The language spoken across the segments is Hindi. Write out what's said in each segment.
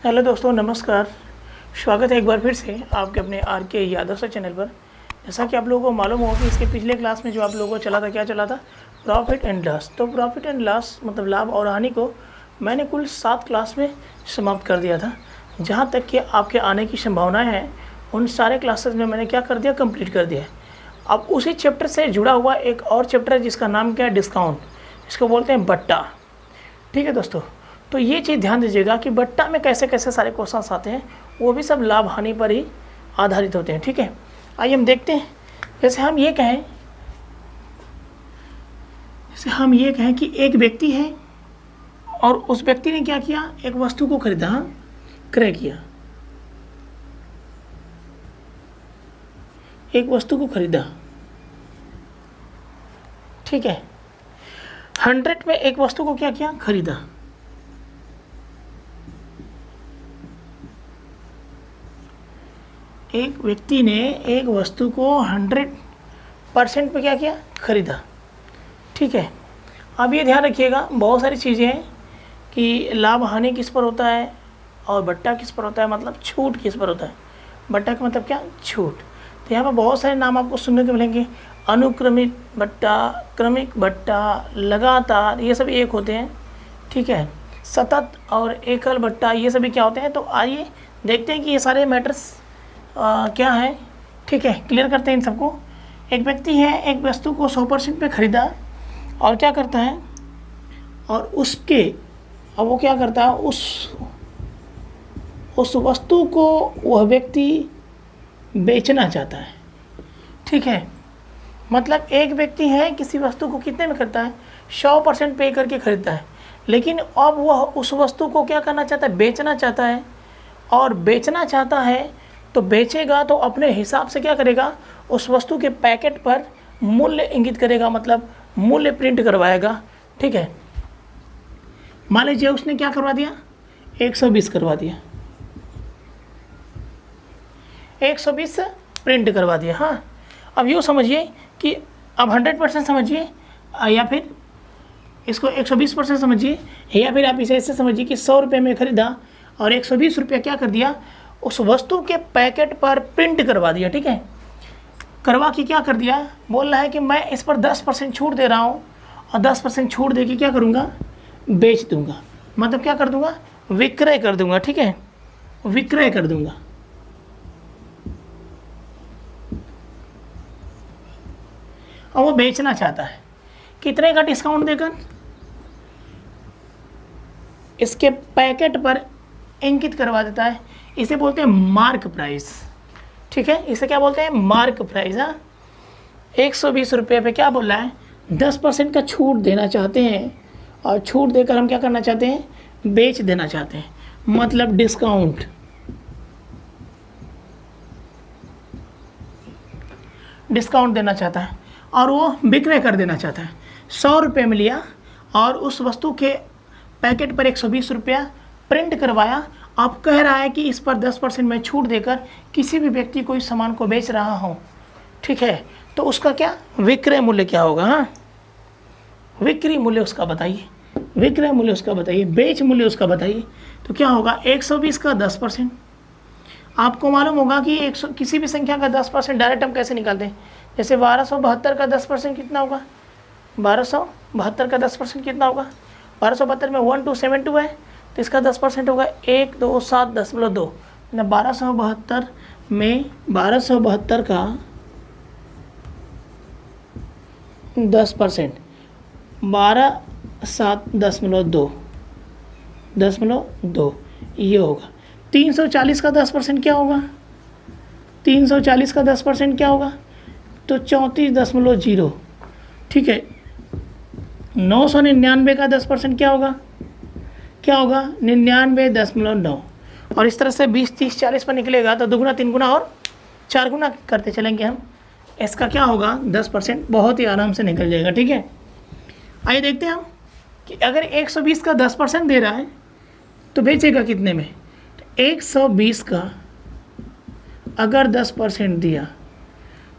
हेलो दोस्तों, नमस्कार। स्वागत है एक बार फिर से आपके अपने आर के यादव सर चैनल पर। जैसा कि आप लोगों को मालूम होगा कि इसके पिछले क्लास में जो आप लोगों को चला था, क्या चला था? Profit and loss. तो प्रॉफिट एंड लॉस मतलब लाभ और हानि को मैंने कुल 7 क्लास में समाप्त कर दिया था। जहाँ तक कि आपके आने की संभावनाएँ हैं, उन सारे क्लासेस में मैंने क्या कर दिया, कंप्लीट कर दिया। अब उसी चैप्टर से जुड़ा हुआ एक और चैप्टर है जिसका नाम क्या है, डिस्काउंट। इसको बोलते हैं बट्टा। ठीक है दोस्तों, तो ये चीज़ ध्यान दीजिएगा कि बट्टा में कैसे कैसे सारे क्वेश्चंस आते हैं, वो भी सब लाभ हानि पर ही आधारित होते हैं। ठीक है, आइए हम देखते हैं। जैसे हम ये कहें कि एक व्यक्ति है और उस व्यक्ति ने क्या किया, एक वस्तु को खरीदा, क्रय किया। एक वस्तु को खरीदा, ठीक है। 100 में एक वस्तु को क्या किया, खरीदा। एक व्यक्ति ने एक वस्तु को 100% पे क्या किया, खरीदा। ठीक है, अब ये ध्यान रखिएगा, बहुत सारी चीज़ें हैं कि लाभ हानि किस पर होता है और बट्टा किस पर होता है, मतलब छूट किस पर होता है। बट्टा का मतलब क्या, छूट। तो यहाँ पर बहुत सारे नाम आपको सुनने को मिलेंगे। अनुक्रमिक बट्टा, क्रमिक बट्टा, लगातार, ये सब एक होते हैं। ठीक है, सतत और एकल बट्टा, ये सभी क्या होते हैं। तो आइए देखते हैं कि ये सारे मैटर्स क्या है। ठीक है, क्लियर करते हैं इन सबको। एक व्यक्ति है, एक वस्तु को 100% पे खरीदा और क्या करता है, और उसके अब वो क्या करता है, उस वस्तु को वह व्यक्ति बेचना चाहता है। ठीक है, मतलब एक व्यक्ति है, किसी वस्तु को कितने में खरीदता है, 100% पे करके खरीदता है, लेकिन अब वह उस वस्तु को क्या करना चाहता है, बेचना चाहता है। और बेचना चाहता है तो बेचेगा तो अपने हिसाब से क्या करेगा, उस वस्तु के पैकेट पर मूल्य इंगित करेगा, मतलब मूल्य प्रिंट करवाएगा। ठीक है, मान लीजिए उसने क्या करवा दिया, 120 करवा दिया, 120 प्रिंट करवा दिया। हाँ, अब यूँ समझिए कि अब 100% समझिए, या फिर इसको 120% समझिए, या फिर आप इसे ऐसे समझिए कि 100 रुपये में खरीदा और 120 रुपये क्या कर दिया, उस वस्तु के पैकेट पर प्रिंट करवा दिया। ठीक है, करवा के क्या कर दिया, बोल रहा है कि मैं इस पर 10% छूट दे रहा हूँ और 10% छूट दे के क्या करूँगा, बेच दूँगा, मतलब क्या कर दूँगा, विक्रय कर दूँगा। ठीक है, विक्रय कर दूँगा। और वो बेचना चाहता है कितने का डिस्काउंट देकर, इसके पैकेट पर अंकित करवा देता है। इसे बोलते हैं मार्क प्राइस। ठीक है, इसे क्या बोलते हैं, मार्क प्राइस। हाँ, 120 रुपये पे क्या बोल रहा है, 10% का छूट देना चाहते हैं, और छूट देकर हम क्या करना चाहते हैं, बेच देना चाहते हैं, मतलब डिस्काउंट। डिस्काउंट देना चाहता है और वो विक्रय कर देना चाहता है। 100 रुपये में लिया और उस वस्तु के पैकेट पर 120 रुपया प्रिंट करवाया। अब कह रहा है कि इस पर 10% में छूट देकर किसी भी व्यक्ति को इस सामान को बेच रहा हूँ। ठीक है, तो उसका क्या विक्रय मूल्य क्या होगा। हाँ, विक्रय मूल्य उसका बताइए, विक्रय मूल्य उसका बताइए, बेच मूल्य उसका बताइए। तो क्या होगा, 120 का 10%। आपको मालूम होगा कि किसी भी संख्या का 10% डायरेक्ट हम कैसे निकालते हैं। जैसे 1272 का 10% कितना होगा, 1272 का 10% कितना होगा, 1272 में 1272 है, तो इसका 10% होगा 127.2। 1272 में 1272 का 10% 12.7.2 ये होगा। 340 का 10% क्या होगा, 340 का 10% क्या होगा, तो 34.0। ठीक है, 999 का 10% क्या होगा, 99.9। और इस तरह से 20, 30, 40 पर निकलेगा तो दुगुना, 3 गुना और 4 गुना करते चलेंगे हम। इसका क्या होगा, 10% बहुत ही आराम से निकल जाएगा। ठीक है, आइए देखते हैं हम कि अगर 120 का 10% दे रहा है तो बेचेगा कितने में। तो 120 का अगर 10% दिया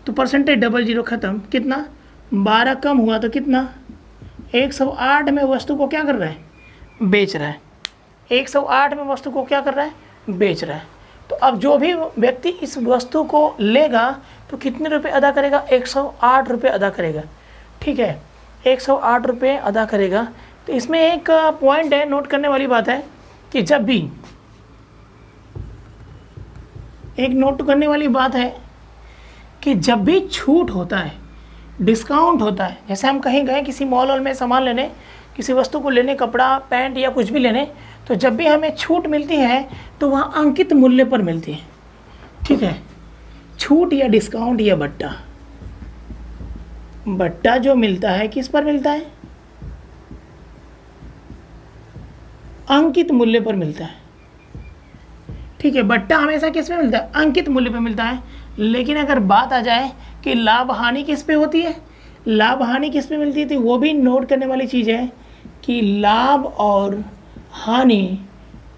तो परसेंटेज 00 ख़त्म, कितना, 12 कम हुआ तो कितना, 108 में वस्तु को क्या कर रहा है, बेच रहा है। 108 में वस्तु को क्या कर रहा है, बेच रहा है। तो अब जो भी व्यक्ति इस वस्तु को लेगा तो कितने रुपए अदा करेगा, 108 रुपये अदा करेगा। ठीक है, 108 रुपये अदा करेगा। तो इसमें एक पॉइंट है, नोट करने वाली बात है कि जब भी एक नोट करने वाली बात है कि जब भी छूट होता है, डिस्काउंट होता है, जैसे हम कहीं गए किसी मॉल में सामान लेने, किसी वस्तु को लेने, कपड़ा पैंट या कुछ भी लेने, तो जब भी हमें छूट मिलती है तो वहाँ अंकित मूल्य पर मिलती है। ठीक है, छूट या डिस्काउंट या बट्टा, बट्टा जो मिलता है किस पर मिलता है, अंकित मूल्य पर मिलता है। ठीक है, बट्टा हमेशा किस पे मिलता है, अंकित मूल्य पे मिलता है। लेकिन अगर बात आ जाए कि लाभ हानि किस पे होती है, लाभ हानि किस पे मिलती है, तो वो भी नोट करने वाली चीज़ है कि लाभ और हानि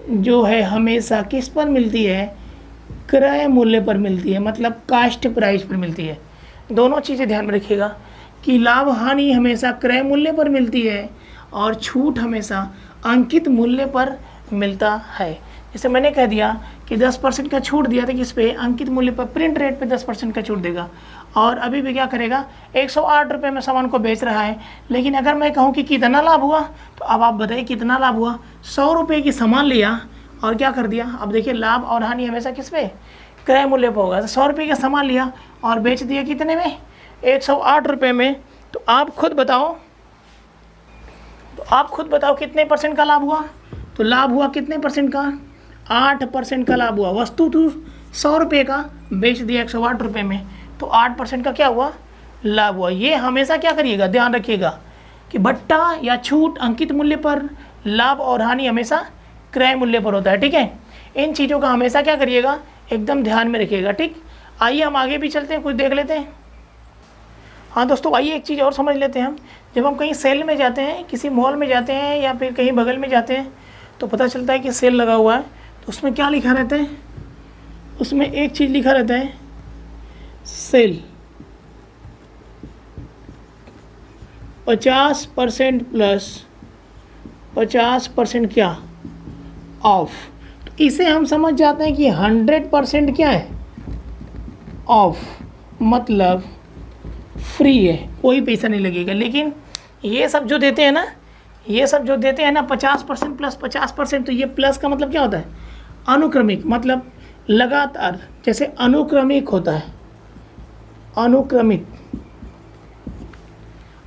जो है हमेशा किस पर मिलती है, क्रय मूल्य पर मिलती है, मतलब कास्ट प्राइस पर मिलती है। दोनों चीज़ें ध्यान में रखिएगा कि लाभ हानि हमेशा क्रय मूल्य पर मिलती है और छूट हमेशा अंकित मूल्य पर मिलता है। जैसे मैंने कह दिया कि 10% का छूट दिया था किस पे, अंकित मूल्य पर, प्रिंट रेट पे 10% का छूट देगा। और अभी भी क्या करेगा, 108 रुपये में सामान को बेच रहा है। लेकिन अगर मैं कहूँ कि कितना लाभ हुआ, तो अब आप बताइए कितना लाभ हुआ। 100 रुपये की सामान लिया और क्या कर दिया, अब देखिए लाभ और हानि हमेशा किस पे, क्रय मूल्य पर होगा। तो 100 रुपये का सामान लिया और बेच दिया कितने में, 108 रुपये में। तो आप खुद बताओ कितने परसेंट का लाभ हुआ। तो लाभ हुआ कितने परसेंट का, 8% का लाभ हुआ। वस्तु तो 100 रुपये का, बेच दिया 108 रुपये में, तो 8% का क्या हुआ, लाभ हुआ। ये हमेशा क्या करिएगा, ध्यान रखिएगा कि बट्टा या छूट अंकित मूल्य पर, लाभ और हानि हमेशा क्रय मूल्य पर होता है। ठीक है, इन चीज़ों का हमेशा क्या करिएगा, एकदम ध्यान में रखिएगा। ठीक, आइए हम आगे भी चलते हैं, कुछ देख लेते हैं। हाँ दोस्तों, आइए एक चीज़ और समझ लेते हैं हम। जब हम कहीं सेल में जाते हैं, किसी मॉल में जाते हैं या फिर कहीं बगल में जाते हैं, तो पता चलता है कि सेल लगा हुआ है। तो उसमें क्या लिखा रहता है, उसमें एक चीज़ लिखा रहता है, सेल 50% प्लस 50% क्या, ऑफ। तो इसे हम समझ जाते हैं कि 100% क्या है, ऑफ, मतलब फ्री है, कोई पैसा नहीं लगेगा। लेकिन ये सब जो देते हैं ना, 50% प्लस 50%, तो ये प्लस का मतलब क्या होता है, अनुक्रमिक, मतलब लगातार। जैसे अनुक्रमिक होता है,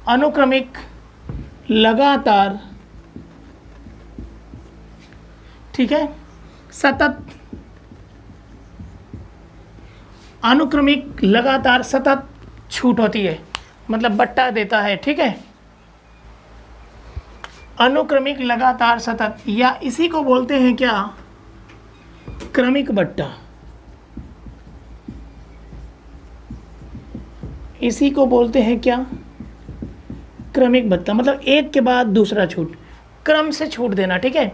अनुक्रमिक लगातार, ठीक है, सतत, अनुक्रमिक लगातार सतत छूट होती है, मतलब बट्टा देता है। ठीक है, अनुक्रमिक लगातार सतत, या इसी को बोलते हैं क्या, क्रमिक बट्टा। इसी को बोलते हैं क्या, क्रमिक बट्टा, मतलब एक के बाद दूसरा छूट, क्रम से छूट देना। ठीक है,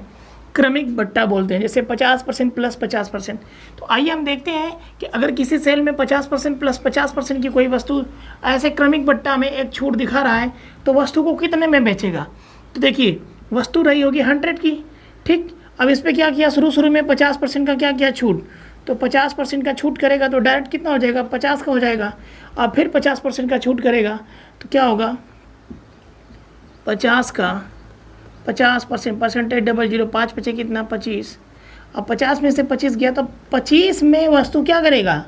क्रमिक बट्टा बोलते हैं। जैसे 50% प्लस 50%। तो आइए हम देखते हैं कि अगर किसी सेल में 50% प्लस 50% की कोई वस्तु ऐसे क्रमिक बट्टा में एक छूट दिखा रहा है, तो वस्तु को कितने में बेचेगा। तो देखिए वस्तु रही होगी 100 की। ठीक, अब इस पर क्या किया, शुरू में 50% का क्या किया, छूट। तो 50% का छूट करेगा तो डायरेक्ट कितना हो जाएगा, 50 का हो जाएगा। अब फिर 50% का छूट करेगा तो क्या होगा, 50 का 50%, परसेंटेज 00, 5 बचे कितना, 25। अब 50 में से 25 गया तो 25 में वस्तु क्या करेगा,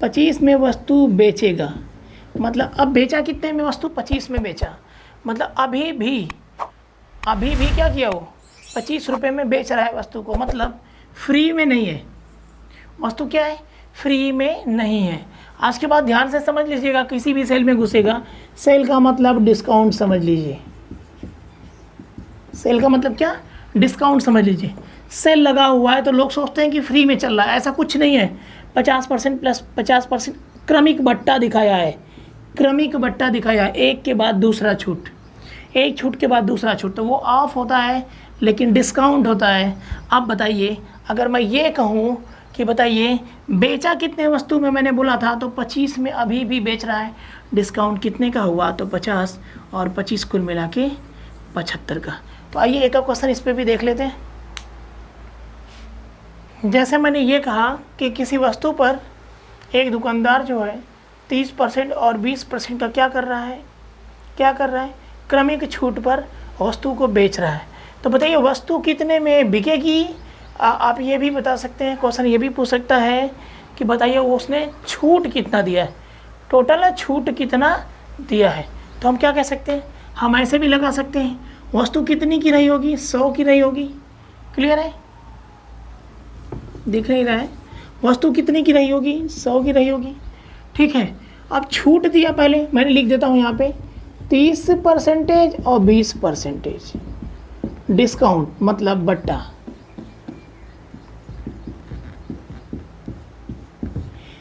25 में वस्तु बेचेगा। मतलब अब बेचा कितने में वस्तु, 25 में बेचा। मतलब अभी भी क्या किया, वो 25 रुपये में बेच रहा है वस्तु को, मतलब फ्री में नहीं है। वस्तु क्या है, फ्री में नहीं है। आज के बाद ध्यान से समझ लीजिएगा, किसी भी सेल में घुसेगा, सेल का मतलब डिस्काउंट समझ लीजिए। सेल का मतलब क्या, डिस्काउंट समझ लीजिए। सेल लगा हुआ है तो लोग सोचते हैं कि फ्री में चल रहा है, ऐसा कुछ नहीं है। 50% प्लस 50% क्रमिक बट्टा दिखाया है, क्रमिक बट्टा दिखाया है, एक के बाद दूसरा छूट, एक छूट के बाद दूसरा छूट, तो वो ऑफ होता है लेकिन डिस्काउंट होता है। अब बताइए, अगर मैं ये कहूँ कि बताइए बेचा कितने वस्तु में, मैंने बोला था तो 25 में अभी भी बेच रहा है, डिस्काउंट कितने का हुआ, तो 50 और 25 कुल मिला के 75 का। तो आइए एक और क्वेश्चन इस पर भी देख लेते हैं। जैसे मैंने ये कहा कि किसी वस्तु पर एक दुकानदार जो है 30% और 20% का क्या कर रहा है, क्रमिक छूट पर वस्तु को बेच रहा है। तो बताइए वस्तु कितने में बिकेगी। आप ये भी बता सकते हैं, क्वेश्चन ये भी पूछ सकता है कि बताइए उसने छूट कितना दिया है, टोटल छूट कितना दिया है। तो हम क्या कह सकते हैं, हम ऐसे भी लगा सकते हैं, वस्तु कितनी की रही होगी, 100 की रही होगी। क्लियर है, दिख नहीं रहा है, वस्तु कितनी की रही होगी, 100 की रही होगी। ठीक है, अब छूट दिया, पहले मैंने लिख देता हूँ यहाँ पे 30% और 20% डिस्काउंट मतलब बट्टा।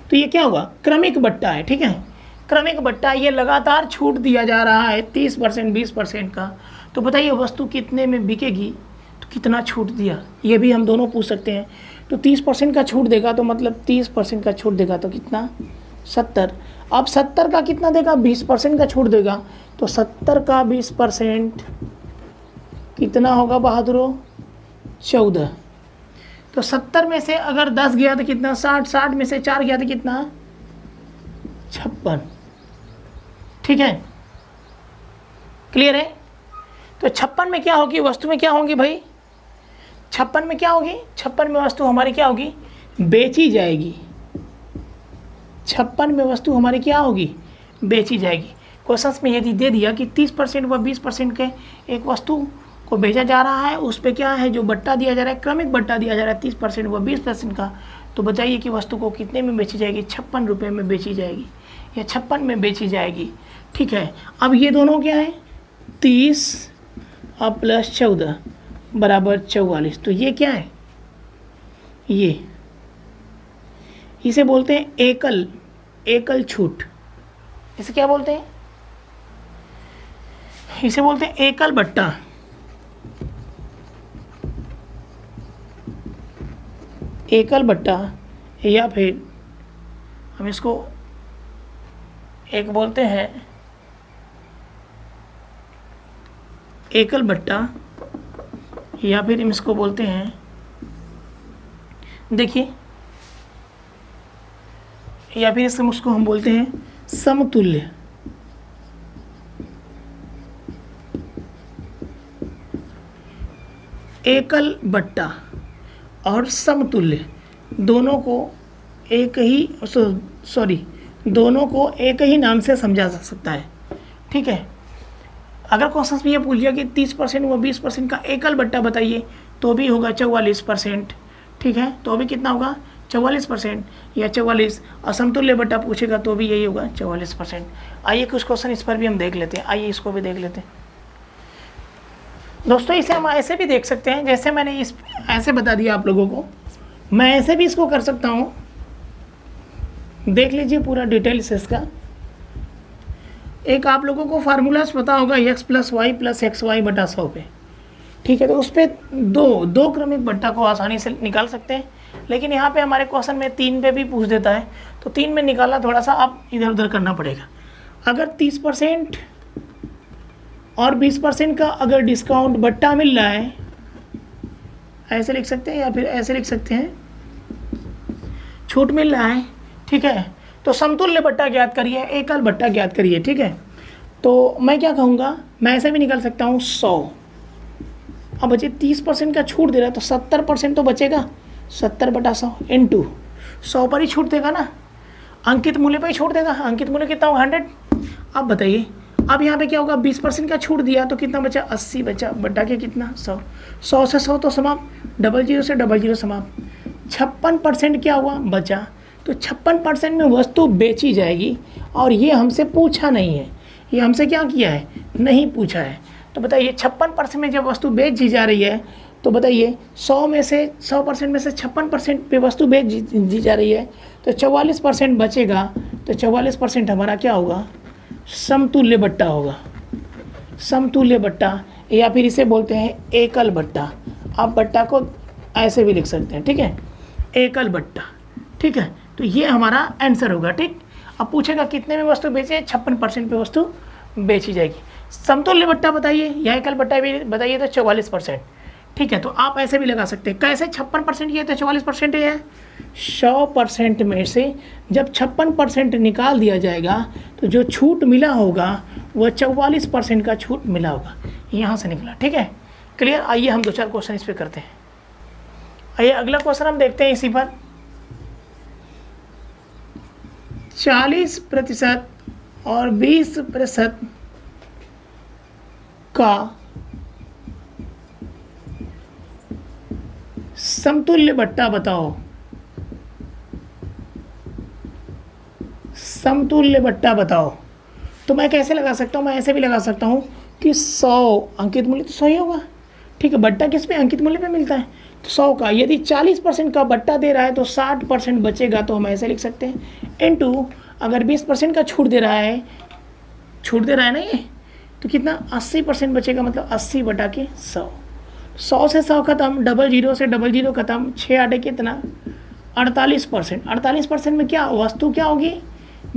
तो ये क्या होगा, क्रमिक बट्टा है। ठीक है, क्रमिक बट्टा, ये लगातार छूट दिया जा रहा है 30% 20% का। तो बताइए वस्तु कितने में बिकेगी, तो कितना छूट दिया, ये भी हम दोनों पूछ सकते हैं। तो 30% का छूट देगा तो मतलब 30% का छूट देगा तो कितना, 70। अब 70 का कितना देगा, 20% का छूट देगा। तो 70 का 20% कितना होगा बहादुरों, 14। तो 70 में से अगर 10 गया तो कितना, 60, 60 में से 4 गया तो कितना, 56। ठीक है, क्लियर है। तो 56 में क्या होगी, वस्तु में क्या होंगी भाई, 56 में क्या होगी, 56 में वस्तु हमारी क्या होगी, बेची जाएगी। 56 में वस्तु हमारी क्या होगी, बेची जाएगी। क्वेश्चन में यदि दे दिया कि 30% व 20% के एक वस्तु को बेचा जा रहा है, उस पर क्या है, जो बट्टा दिया जा रहा है, क्रमिक बट्टा दिया जा रहा है 30% व 20% का, तो बताइए कि वस्तु को कितने में बेची जाएगी, 56 रुपये में बेची जाएगी या 56 में बेची जाएगी। ठीक है, अब ये दोनों क्या है, 30 और प्लस 14 बराबर 44। तो ये क्या है, ये इसे बोलते हैं एकल छूट। इसे क्या बोलते हैं, इसे बोलते हैं एकल बट्टा। एकल बट्टा, या फिर हम इसको एक बोलते हैं एकल बट्टा, या फिर हम इसको बोलते हैं, देखिए, या फिर इसको हम बोलते हैं समतुल्य। एकल बट्टा और समतुल्य दोनों को एक ही नाम से समझा जा सकता है। ठीक है, अगर क्वेश्चन में ये पूछ लिया कि 30% व 20% का एकल बट्टा बताइए, तो भी होगा 44%। ठीक है, तो भी कितना होगा, 44% या 44। असमतुल्य बट्टा पूछेगा तो भी यही होगा 44%। आइए कुछ क्वेश्चन इस पर भी हम देख लेते हैं, आइए इसको भी देख लेते हैं दोस्तों। इसे हम ऐसे भी देख सकते हैं, जैसे मैंने इस ऐसे बता दिया आप लोगों को, मैं ऐसे भी इसको कर सकता हूँ। देख लीजिए पूरा डिटेल्स इसका। एक आप लोगों को फार्मूलाज पता होगा, x + y + xy बटा 100 पे। ठीक है, तो उस पर दो क्रमिक बट्टा को आसानी से निकाल सकते हैं, लेकिन यहाँ पे हमारे क्वेश्चन में 3 पे भी पूछ देता है, तो 3 में निकालना थोड़ा सा आप इधर उधर करना पड़ेगा। अगर 30% और 20% का अगर डिस्काउंट बट्टा मिल रहा है, ऐसे लिख सकते हैं या फिर ऐसे लिख सकते हैं, छूट मिल रहा है। ठीक है, तो समतुल्य बट्टा ज्ञात करिए, एकल बट्टा ज्ञात करिए। ठीक है, तो मैं क्या कहूँगा, मैं ऐसे भी निकाल सकता हूँ 100। अब बचे 30% का छूट दे रहा है, तो 70% तो बचेगा, 70 बटा 100 इंटू 100 पर ही छूट देगा ना, अंकित मूल्य पर ही छूट देगा। अंकित मूल्य कितना होगा, 100। अब बताइए, अब यहाँ पे क्या होगा, 20% का छूट दिया तो कितना बचा, 80 बचा, बटा के कितना, 100। 100 से 100 तो समाप्त, 00 से 00 समाप्त। 56% क्या हुआ, बचा। तो 56% में वस्तु बेची जाएगी, और ये हमसे पूछा नहीं है, ये हमसे क्या किया है, नहीं पूछा है। तो बताइए 56% में जब वस्तु बेची जा रही है, तो बताइए 100% में से 56% पे वस्तु बेच दी जा रही है, तो 44% बचेगा। तो 44% हमारा क्या होगा, समतुल्य बट्टा होगा, समतुल्य बट्टा, या फिर इसे बोलते हैं एकल बट्टा। आप बट्टा को ऐसे भी लिख सकते हैं। ठीक है, एकल बट्टा। ठीक है, तो ये हमारा आंसर होगा। ठीक, अब पूछेगा कितने में वस्तु बेचे, 56% पे वस्तु बेची जाएगी। समतुल्य बट्टा बताइए या एकल बट्टा भी बताइए, तो 44%। ठीक है, तो आप ऐसे भी लगा सकते हैं। कैसे 56% ये तो 44% ही है। 100% में से जब 56% निकाल दिया जाएगा तो जो छूट मिला होगा वह 44% का छूट मिला होगा, यहाँ से निकला। ठीक है, क्लियर। आइए हम 2-4 क्वेश्चन इस पर करते हैं। आइए अगला क्वेश्चन हम देखते हैं इसी पर। 40% और 20% का समतुल्य बट्टा बताओ। समतुल्य बट्टा बताओ। तो मैं कैसे लगा सकता हूँ, मैं ऐसे भी लगा सकता हूँ कि 100 अंकित मूल्य तो 100 ही होगा। ठीक है, बट्टा किस पे, अंकित मूल्य पे मिलता है, तो 100 का यदि 40% का बट्टा दे रहा है तो 60% बचेगा, तो हम ऐसे लिख सकते हैं। इनटू अगर 20% का छूट दे रहा है ना ये, तो कितना 80% बचेगा, मतलब 80 बटा के 100। 100 से 100 खत्म, 00 से 00 खत्म, 6 आटे कितना 48%। 48% में क्या वस्तु क्या होगी,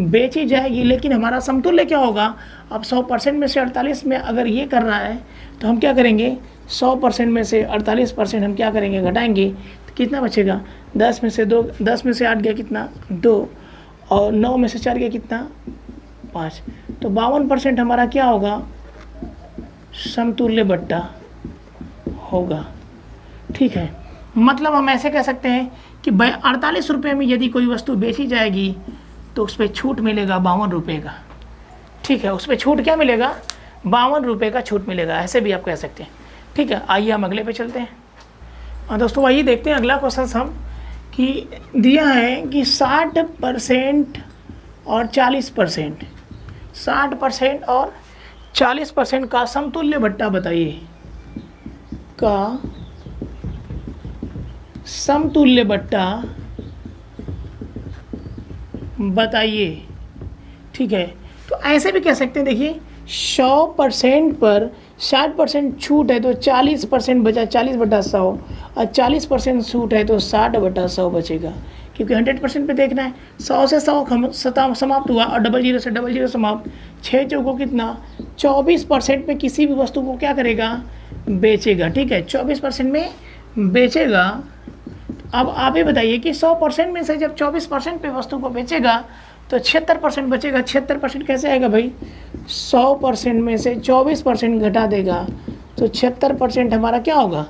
बेची जाएगी। लेकिन हमारा समतुल्य क्या होगा, अब 100% में से 48 में अगर ये कर रहा है तो हम क्या करेंगे, 100% में से 48% हम क्या करेंगे, घटाएंगे, तो कितना बचेगा, 10 में से 2, 10 में से 8 गया कितना 2, और 9 में से 4 गया कितना 5, तो 52% हमारा क्या होगा, समतुल्य बट्टा होगा। ठीक है, मतलब हम ऐसे कह सकते हैं कि 48 रुपये में यदि कोई वस्तु बेची जाएगी तो उस पर छूट मिलेगा 52 रुपये का। ठीक है, उस पर छूट क्या मिलेगा, 52 रुपये का छूट मिलेगा, ऐसे भी आप कह सकते हैं। ठीक है, आइए हम अगले पे चलते हैं। और दोस्तों आइए देखते हैं अगला क्वेश्चन हम, कि दिया है कि 60% और 40%, 60% और 40% का समतुल्य बट्टा बताइए, का समतुल्य बट्टा बताइए। ठीक है, तो ऐसे भी कह सकते हैं, देखिए 100% पर 60% छूट है तो 40% बचा, 40 बटा 100, और 40% छूट है तो 60 बटा 100 बचेगा, क्योंकि 100% पे देखना है। 100 से 100 समाप्त हुआ और 00 से 00 समाप्त, 6 चौको कितना 24% में किसी भी वस्तु को क्या करेगा, बेचेगा। ठीक है, 24% में बेचेगा। अब आप ही बताइए कि 100% में से जब 24% पे वस्तु को बेचेगा तो 76% बचेगा। 76% कैसे आएगा भाई, 100% में से 24% घटा देगा तो 76% हमारा क्या होगा,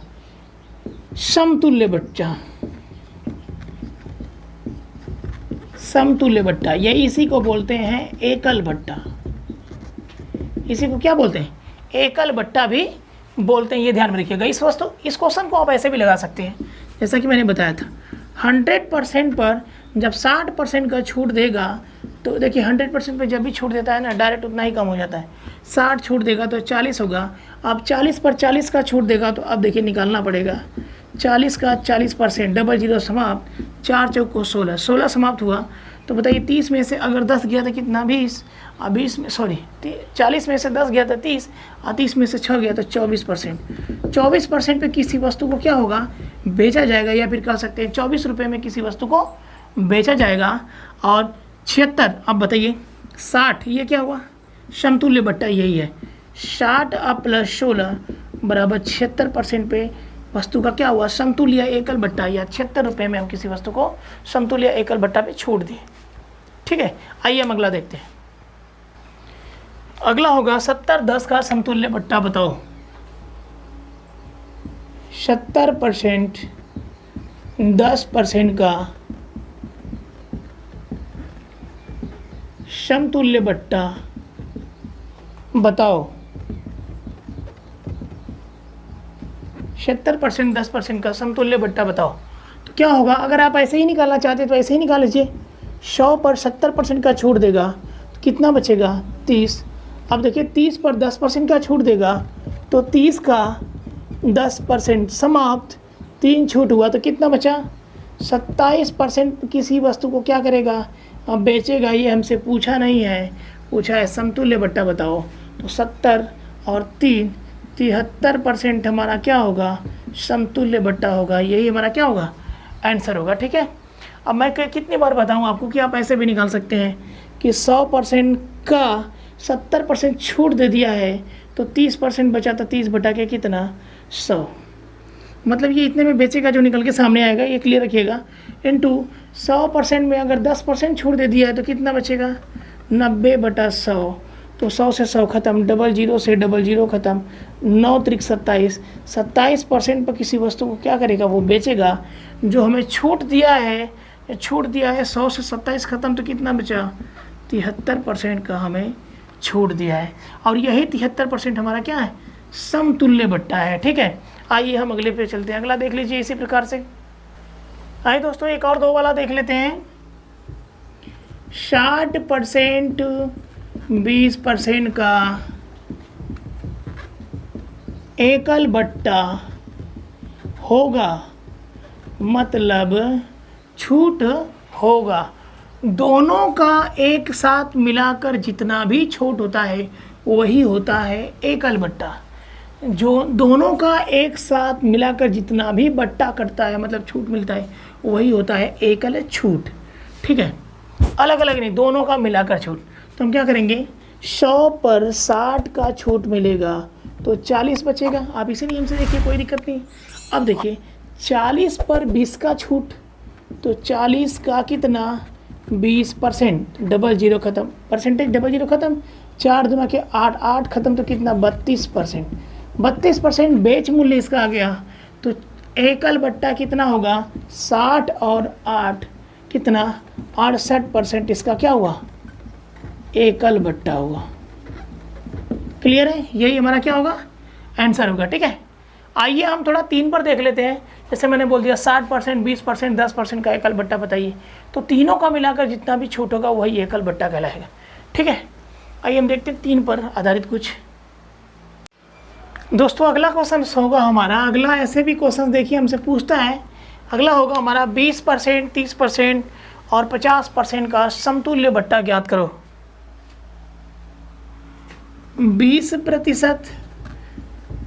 समतुल्य बट्टा। समतुल्य बट्टा, यही इसी को बोलते हैं एकल बट्टा। इसी को क्या बोलते हैं, एकल बट्टा भी बोलते हैं। ये ध्यान में रखिएगा। इस क्वेश्चन को आप ऐसे भी लगा सकते हैं, जैसा कि मैंने बताया था। 100% पर जब 60% का छूट देगा, तो देखिए 100% पर जब भी छूट देता है ना, डायरेक्ट उतना ही कम हो जाता है। 60 छूट देगा तो 40 होगा। अब 40 पर 40 का छूट देगा तो अब देखिए निकालना पड़ेगा। 40 का 40%, 00 समाप्त, 4 चौको 16, 16 समाप्त हुआ। तो बताइए 30 में से अगर 10 गया तो कितना 20, और 20 में 40 में से 10 गया तो 30, और 30 में से 6 गया तो 24%। 24% पे किसी वस्तु को क्या होगा, बेचा जाएगा, या फिर कह सकते हैं 24 रुपये में किसी वस्तु को बेचा जाएगा। और 76, अब बताइए 60, ये क्या हुआ, समतुल्य बट्टा यही है। 60 अब प्लस 16 बराबर 76% पे वस्तु का क्या हुआ, समतुल्य एकल बट्टा, या 76 रुपये में हम किसी वस्तु को समतुल्य एकल बट्टा पे छूट दिए। ठीक है, आइए हम अगला देखते हैं। अगला होगा 70-10 का समतुल्य बट्टा बताओ। 70% 10% का समतुल्य बट्टा बताओ। 70% 10% का समतुल्य बट्टा बताओ। तो क्या होगा, अगर आप ऐसे ही निकालना चाहते तो ऐसे ही निकाल लीजिए। 100 पर 70% का छूट देगा तो कितना बचेगा 30। अब देखिए 30 पर 10% का छूट देगा तो 30 का 10% समाप्त, 3 छूट हुआ तो कितना बचा 27% किसी वस्तु को क्या करेगा, अब बेचेगा। ये हमसे पूछा नहीं है, पूछा है समतुल्य बट्टा बताओ। तो 70 और 3 73% हमारा क्या होगा, समतुल्य बट्टा होगा। यही हमारा क्या होगा, आंसर होगा। ठीक है, अब मैं कितनी बार बताऊं आपको कि आप ऐसे भी निकाल सकते हैं कि 100% का 70% छूट दे दिया है तो 30% बचा, तो 30 बटा के कितना 100। मतलब ये इतने में बेचेगा जो निकल के सामने आएगा, ये क्लियर रखिएगा। इनटू 100% में अगर 10% छूट दे दिया है तो कितना बचेगा, 90/100। तो 100 से 100 खत्म, 00 से 00 खत्म, 9 त्रिक 27, 27% पर किसी वस्तु को क्या करेगा, वो बेचेगा। जो हमें छूट दिया है 100 से 27 खत्म, तो कितना बचा, 73% का हमें छूट दिया है। और यही 73% हमारा क्या है, समतुल्य बट्टा है। ठीक है, आइए हम अगले पे चलते हैं। अगला देख लीजिए इसी प्रकार से। आइए दोस्तों एक और 2 वाला देख लेते हैं। 60% 20% का एकल बट्टा होगा, मतलब छूट होगा। दोनों का एक साथ मिलाकर जितना भी छूट होता है वही होता है एकल बट्टा। जो दोनों का एक साथ मिलाकर जितना भी बट्टा कटता है, मतलब छूट मिलता है, वही होता है एकल छूट। ठीक है, अलग अलग नहीं, दोनों का मिलाकर छूट। तो हम क्या करेंगे, 100 पर 60 का छूट मिलेगा तो 40 बचेगा। आप इसी नियम से देखिए, कोई दिक्कत नहीं। अब देखिए 40 पर 20 का छूट, तो 40 का कितना, 20%, 00 खत्म, परसेंटेज 00 खत्म, 4 दूना के 8, 8 खत्म, तो कितना, 32%। 32% बेच मूल्य इसका आ गया। तो एकल बट्टा कितना होगा, 60 और 8 कितना, 68% इसका क्या हुआ, एकल बट्टा होगा। क्लियर है, यही हमारा क्या होगा, आंसर होगा। ठीक है, आइए हम थोड़ा 3 पर देख लेते हैं। जैसे मैंने बोल दिया 60%, 20%, 10% का एकल बट्टा बताइए, तो तीनों का मिलाकर जितना भी छूट होगा वही एकल बट्टा कहलाएगा। ठीक है, आइए हम देखते हैं 3 पर आधारित कुछ। दोस्तों अगला क्वेश्चन होगा हमारा, अगला ऐसे भी क्वेश्चन देखिए हमसे पूछता है। अगला होगा हमारा 20%, 30% और 50% का समतुल्य बट्टा ज्ञात करो। 20%,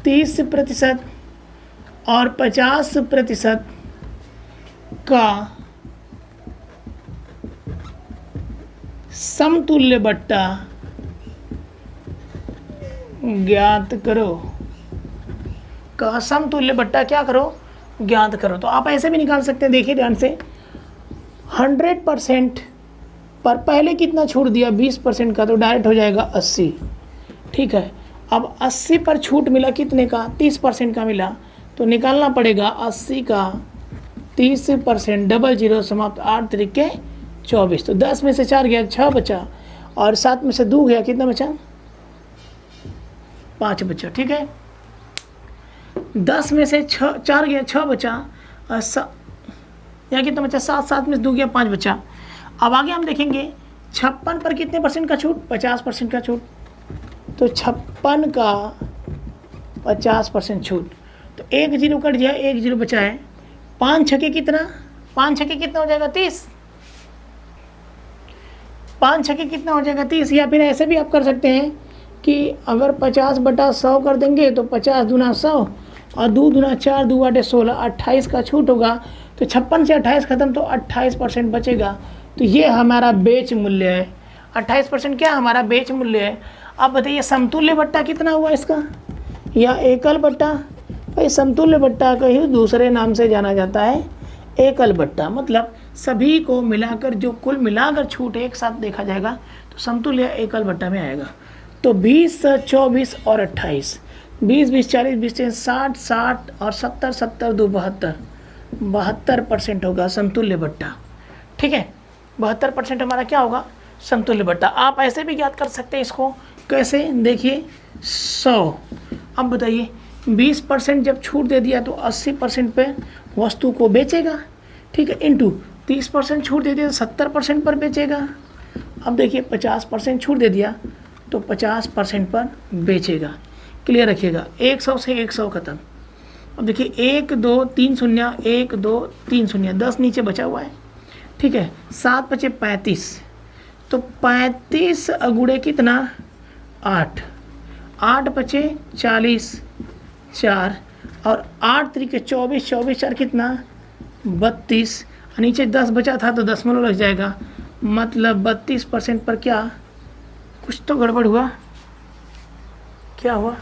30% और 50% का समतुल्य बट्टा ज्ञात करो। का समतुल्य बट्टा क्या करो, ज्ञात करो। तो आप ऐसे भी निकाल सकते हैं, देखिए ध्यान से। 100% पर पहले कितना छूट दिया, 20% का, तो डायरेक्ट हो जाएगा 80। ठीक है, अब 80 पर छूट मिला कितने का, 30% का मिला, तो निकालना पड़ेगा 80 का 30%, 00 समाप्त, 8 त्रिके 24। तो 10 में से 4 गया, 6 बचा, और 7 में से 2 गया, कितना बचा, 5 बचा। ठीक है, 10 में से 4 गया, 6 बचा, और यहाँ कितना बचा, 7, 7 में से 2 गया, 5 बचा। अब आगे हम देखेंगे 56 पर कितने परसेंट का छूट, 50% का छूट, तो 56 का 50% छूट, तो 1 0 कट गया, 1 0 बचा है। 5 छके कितना, 5 छके कितना हो जाएगा, 30। 5 छके कितना हो जाएगा, 30। या फिर ऐसे भी आप कर सकते हैं कि अगर 50/100 कर देंगे तो 50 दूना 100 और 2 दूना 4, 2 8 16, 28 का छूट होगा। तो 56 से 28 खत्म, तो 28% बचेगा। तो ये हमारा बेच मूल्य है। 28% क्या हमारा बेच मूल्य है। अब बताइए समतुल्य बट्टा कितना हुआ इसका, या एकल बट्टा। भाई समतुल्य बट्टा का ही दूसरे नाम से जाना जाता है एकल बट्टा। मतलब सभी को मिलाकर जो कुल मिलाकर छूट एक साथ देखा जाएगा तो समतुल्य एकल बट्टा में आएगा। तो 20, 24 और 28, 20, 20, 40, 20, 60, 60 और 70, 70, 2 72, 72% होगा समतुल्य बट्टा। ठीक है, 72% हमारा क्या होगा, समतुल्य बट्टा। आप ऐसे भी ज्ञात कर सकते हैं इसको, कैसे, देखिए 100। अब बताइए 20% जब छूट दे दिया तो 80% पे वस्तु को बेचेगा। ठीक है, इंटू 30% छूट दे दिया तो 70% पर बेचेगा। अब देखिए 50% छूट दे दिया तो 50% पर बेचेगा। क्लियर रखिएगा, 100 से 100 खत्म। अब देखिए 1 2 3 0, 1 2 3 0, 10 नीचे बचा हुआ है। ठीक है, 7 बचे 35, तो 35 अगुड़े कितना, 8, 8 बचे 40, 4 और 8 तरीके 24, 24 4 कितना, 32, नीचे 10 बचा था तो दशमलव लग जाएगा। मतलब 32% पर क्या, कुछ तो गड़बड़ हुआ, क्या हुआ,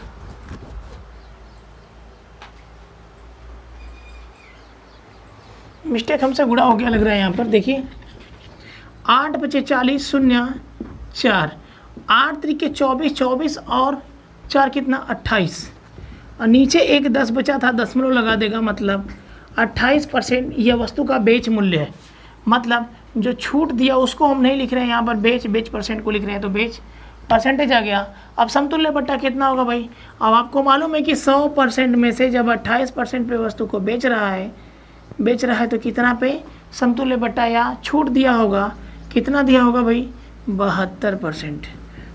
मिस्टेक हमसे गुणा हो गया लग रहा है यहाँ पर। देखिए 8 × 5 = 40, 0 4, 8 × 3 = 24, 24 और 4 कितना 28, और नीचे एक 10 बचा था, दशमलव लगा देगा, मतलब 28% यह वस्तु का बेच मूल्य है। मतलब जो छूट दिया उसको हम नहीं लिख रहे हैं यहाँ पर, बेच परसेंट को लिख रहे हैं, तो बेच परसेंटेज आ गया। अब समतुल्य बट्टा कितना होगा भाई? अब आपको मालूम है कि 100% में से जब 28% पे वस्तु को बेच रहा है तो कितना पे समतुल्य बट्टा या छूट दिया होगा? कितना दिया होगा भाई? 72%।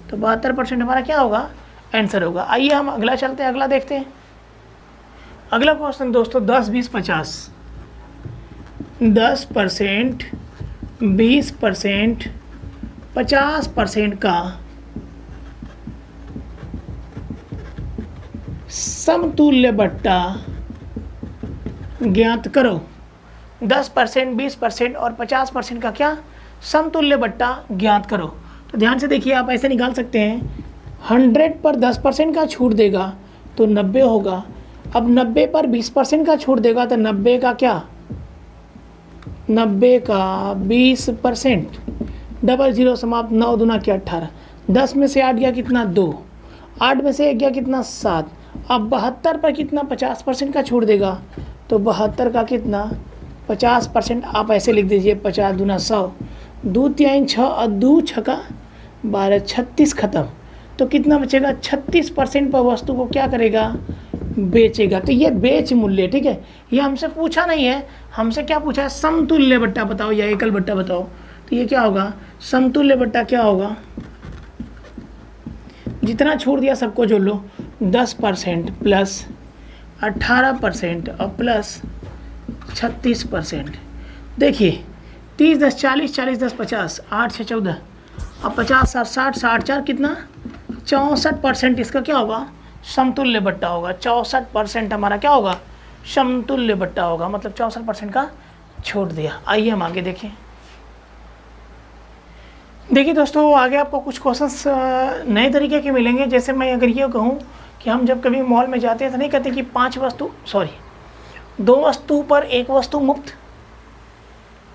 तो 72% हमारा क्या होगा? आंसर होगा। आइए हम अगला चलते हैं, अगला देखते हैं। अगला क्वेश्चन दोस्तों 10, 20, 50। 10%, 20%, 50% का समतुल्य बट्टा ज्ञात करो। 10%, 20% और 50% का क्या? समतुल्य बट्टा ज्ञात करो। तो ध्यान से देखिए, आप ऐसे निकाल सकते हैं। 100 पर 10% का छूट देगा तो 90 होगा। अब 90 पर 20% का छूट देगा तो 90 का क्या? 90 का 20%। डबल जीरो समाप्त, 9 दूना क्या 18। 10 में से 8 गया कितना? 2। 8 में से 1 गया कितना? 7। अब 72 पर कितना 50% का छूट देगा? तो 72 का कितना 50%? आप ऐसे लिख दीजिए 50 दूना 100, 2 3 6 और 2 छका 12, 36 खत्म। तो कितना बचेगा? 36% पर वस्तु को क्या करेगा? बेचेगा। तो ये बेच मूल्य, ठीक है। ये हमसे पूछा नहीं है, हमसे क्या पूछा है? समतुल्य बट्टा बताओ या एकल बट्टा बताओ। तो ये क्या होगा? समतुल्य बट्टा क्या होगा? जितना छूट दिया सबको जोड़ लो। 10% प्लस 18% और प्लस 36%। देखिए 30 10 40, 40 10 50, 8 6 14 और 50 7 60, 60 4 कितना? 64%। इसका क्या होगा? समतुल्य बट्टा होगा। 64% हमारा क्या होगा? समतुल्य बट्टा होगा। मतलब 64% का छोड़ दिया। आइए हम आगे देखें। देखिए दोस्तों, आगे आपको कुछ क्वेश्चंस नए तरीके के मिलेंगे। जैसे मैं अगर ये कहूँ कि हम जब कभी मॉल में जाते हैं तो नहीं कहते कि 2 वस्तु पर एक वस्तु मुफ्त।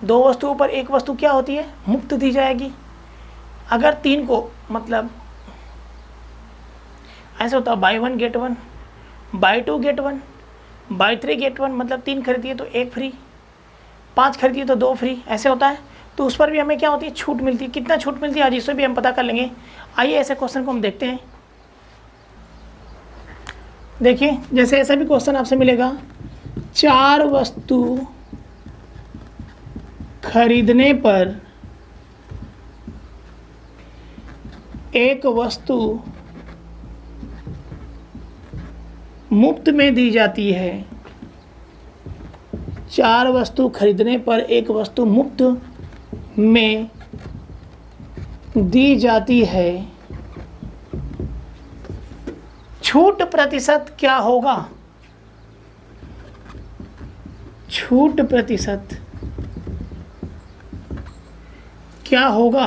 2 वस्तुओं पर एक वस्तु क्या होती है? मुफ्त दी जाएगी। अगर 3 को, मतलब ऐसा होता है buy 1 get 1, buy 2 get 1, buy 3 get 1, मतलब 3 खरीदिए तो 1 फ्री, 5 खरीदिए तो 2 फ्री, ऐसे होता है। तो उस पर भी हमें क्या होती है? छूट मिलती है। कितना छूट मिलती है आज इससे भी हम पता कर लेंगे। आइए ऐसे क्वेश्चन को हम देखते हैं। देखिए जैसे ऐसा भी क्वेश्चन आपसे मिलेगा, 4 वस्तु खरीदने पर एक वस्तु मुफ्त में दी जाती है। 4 वस्तु खरीदने पर एक वस्तु मुफ्त में दी जाती है। छूट प्रतिशत क्या होगा? छूट प्रतिशत क्या होगा?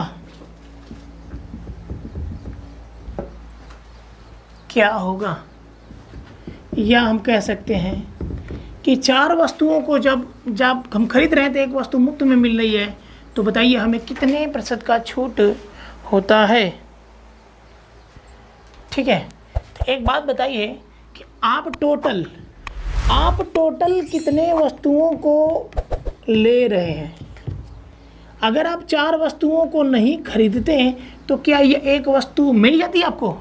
क्या होगा? या हम कह सकते हैं कि 4 वस्तुओं को जब हम खरीद रहे हैं तो एक वस्तु मुफ्त में मिल रही है, तो बताइए हमें कितने प्रतिशत का छूट होता है? ठीक है। तो एक बात बताइए कि आप टोटल कितने वस्तुओं को ले रहे हैं? अगर आप 4 वस्तुओं को नहीं खरीदते हैं तो क्या ये एक वस्तु मिल जाती है आपको?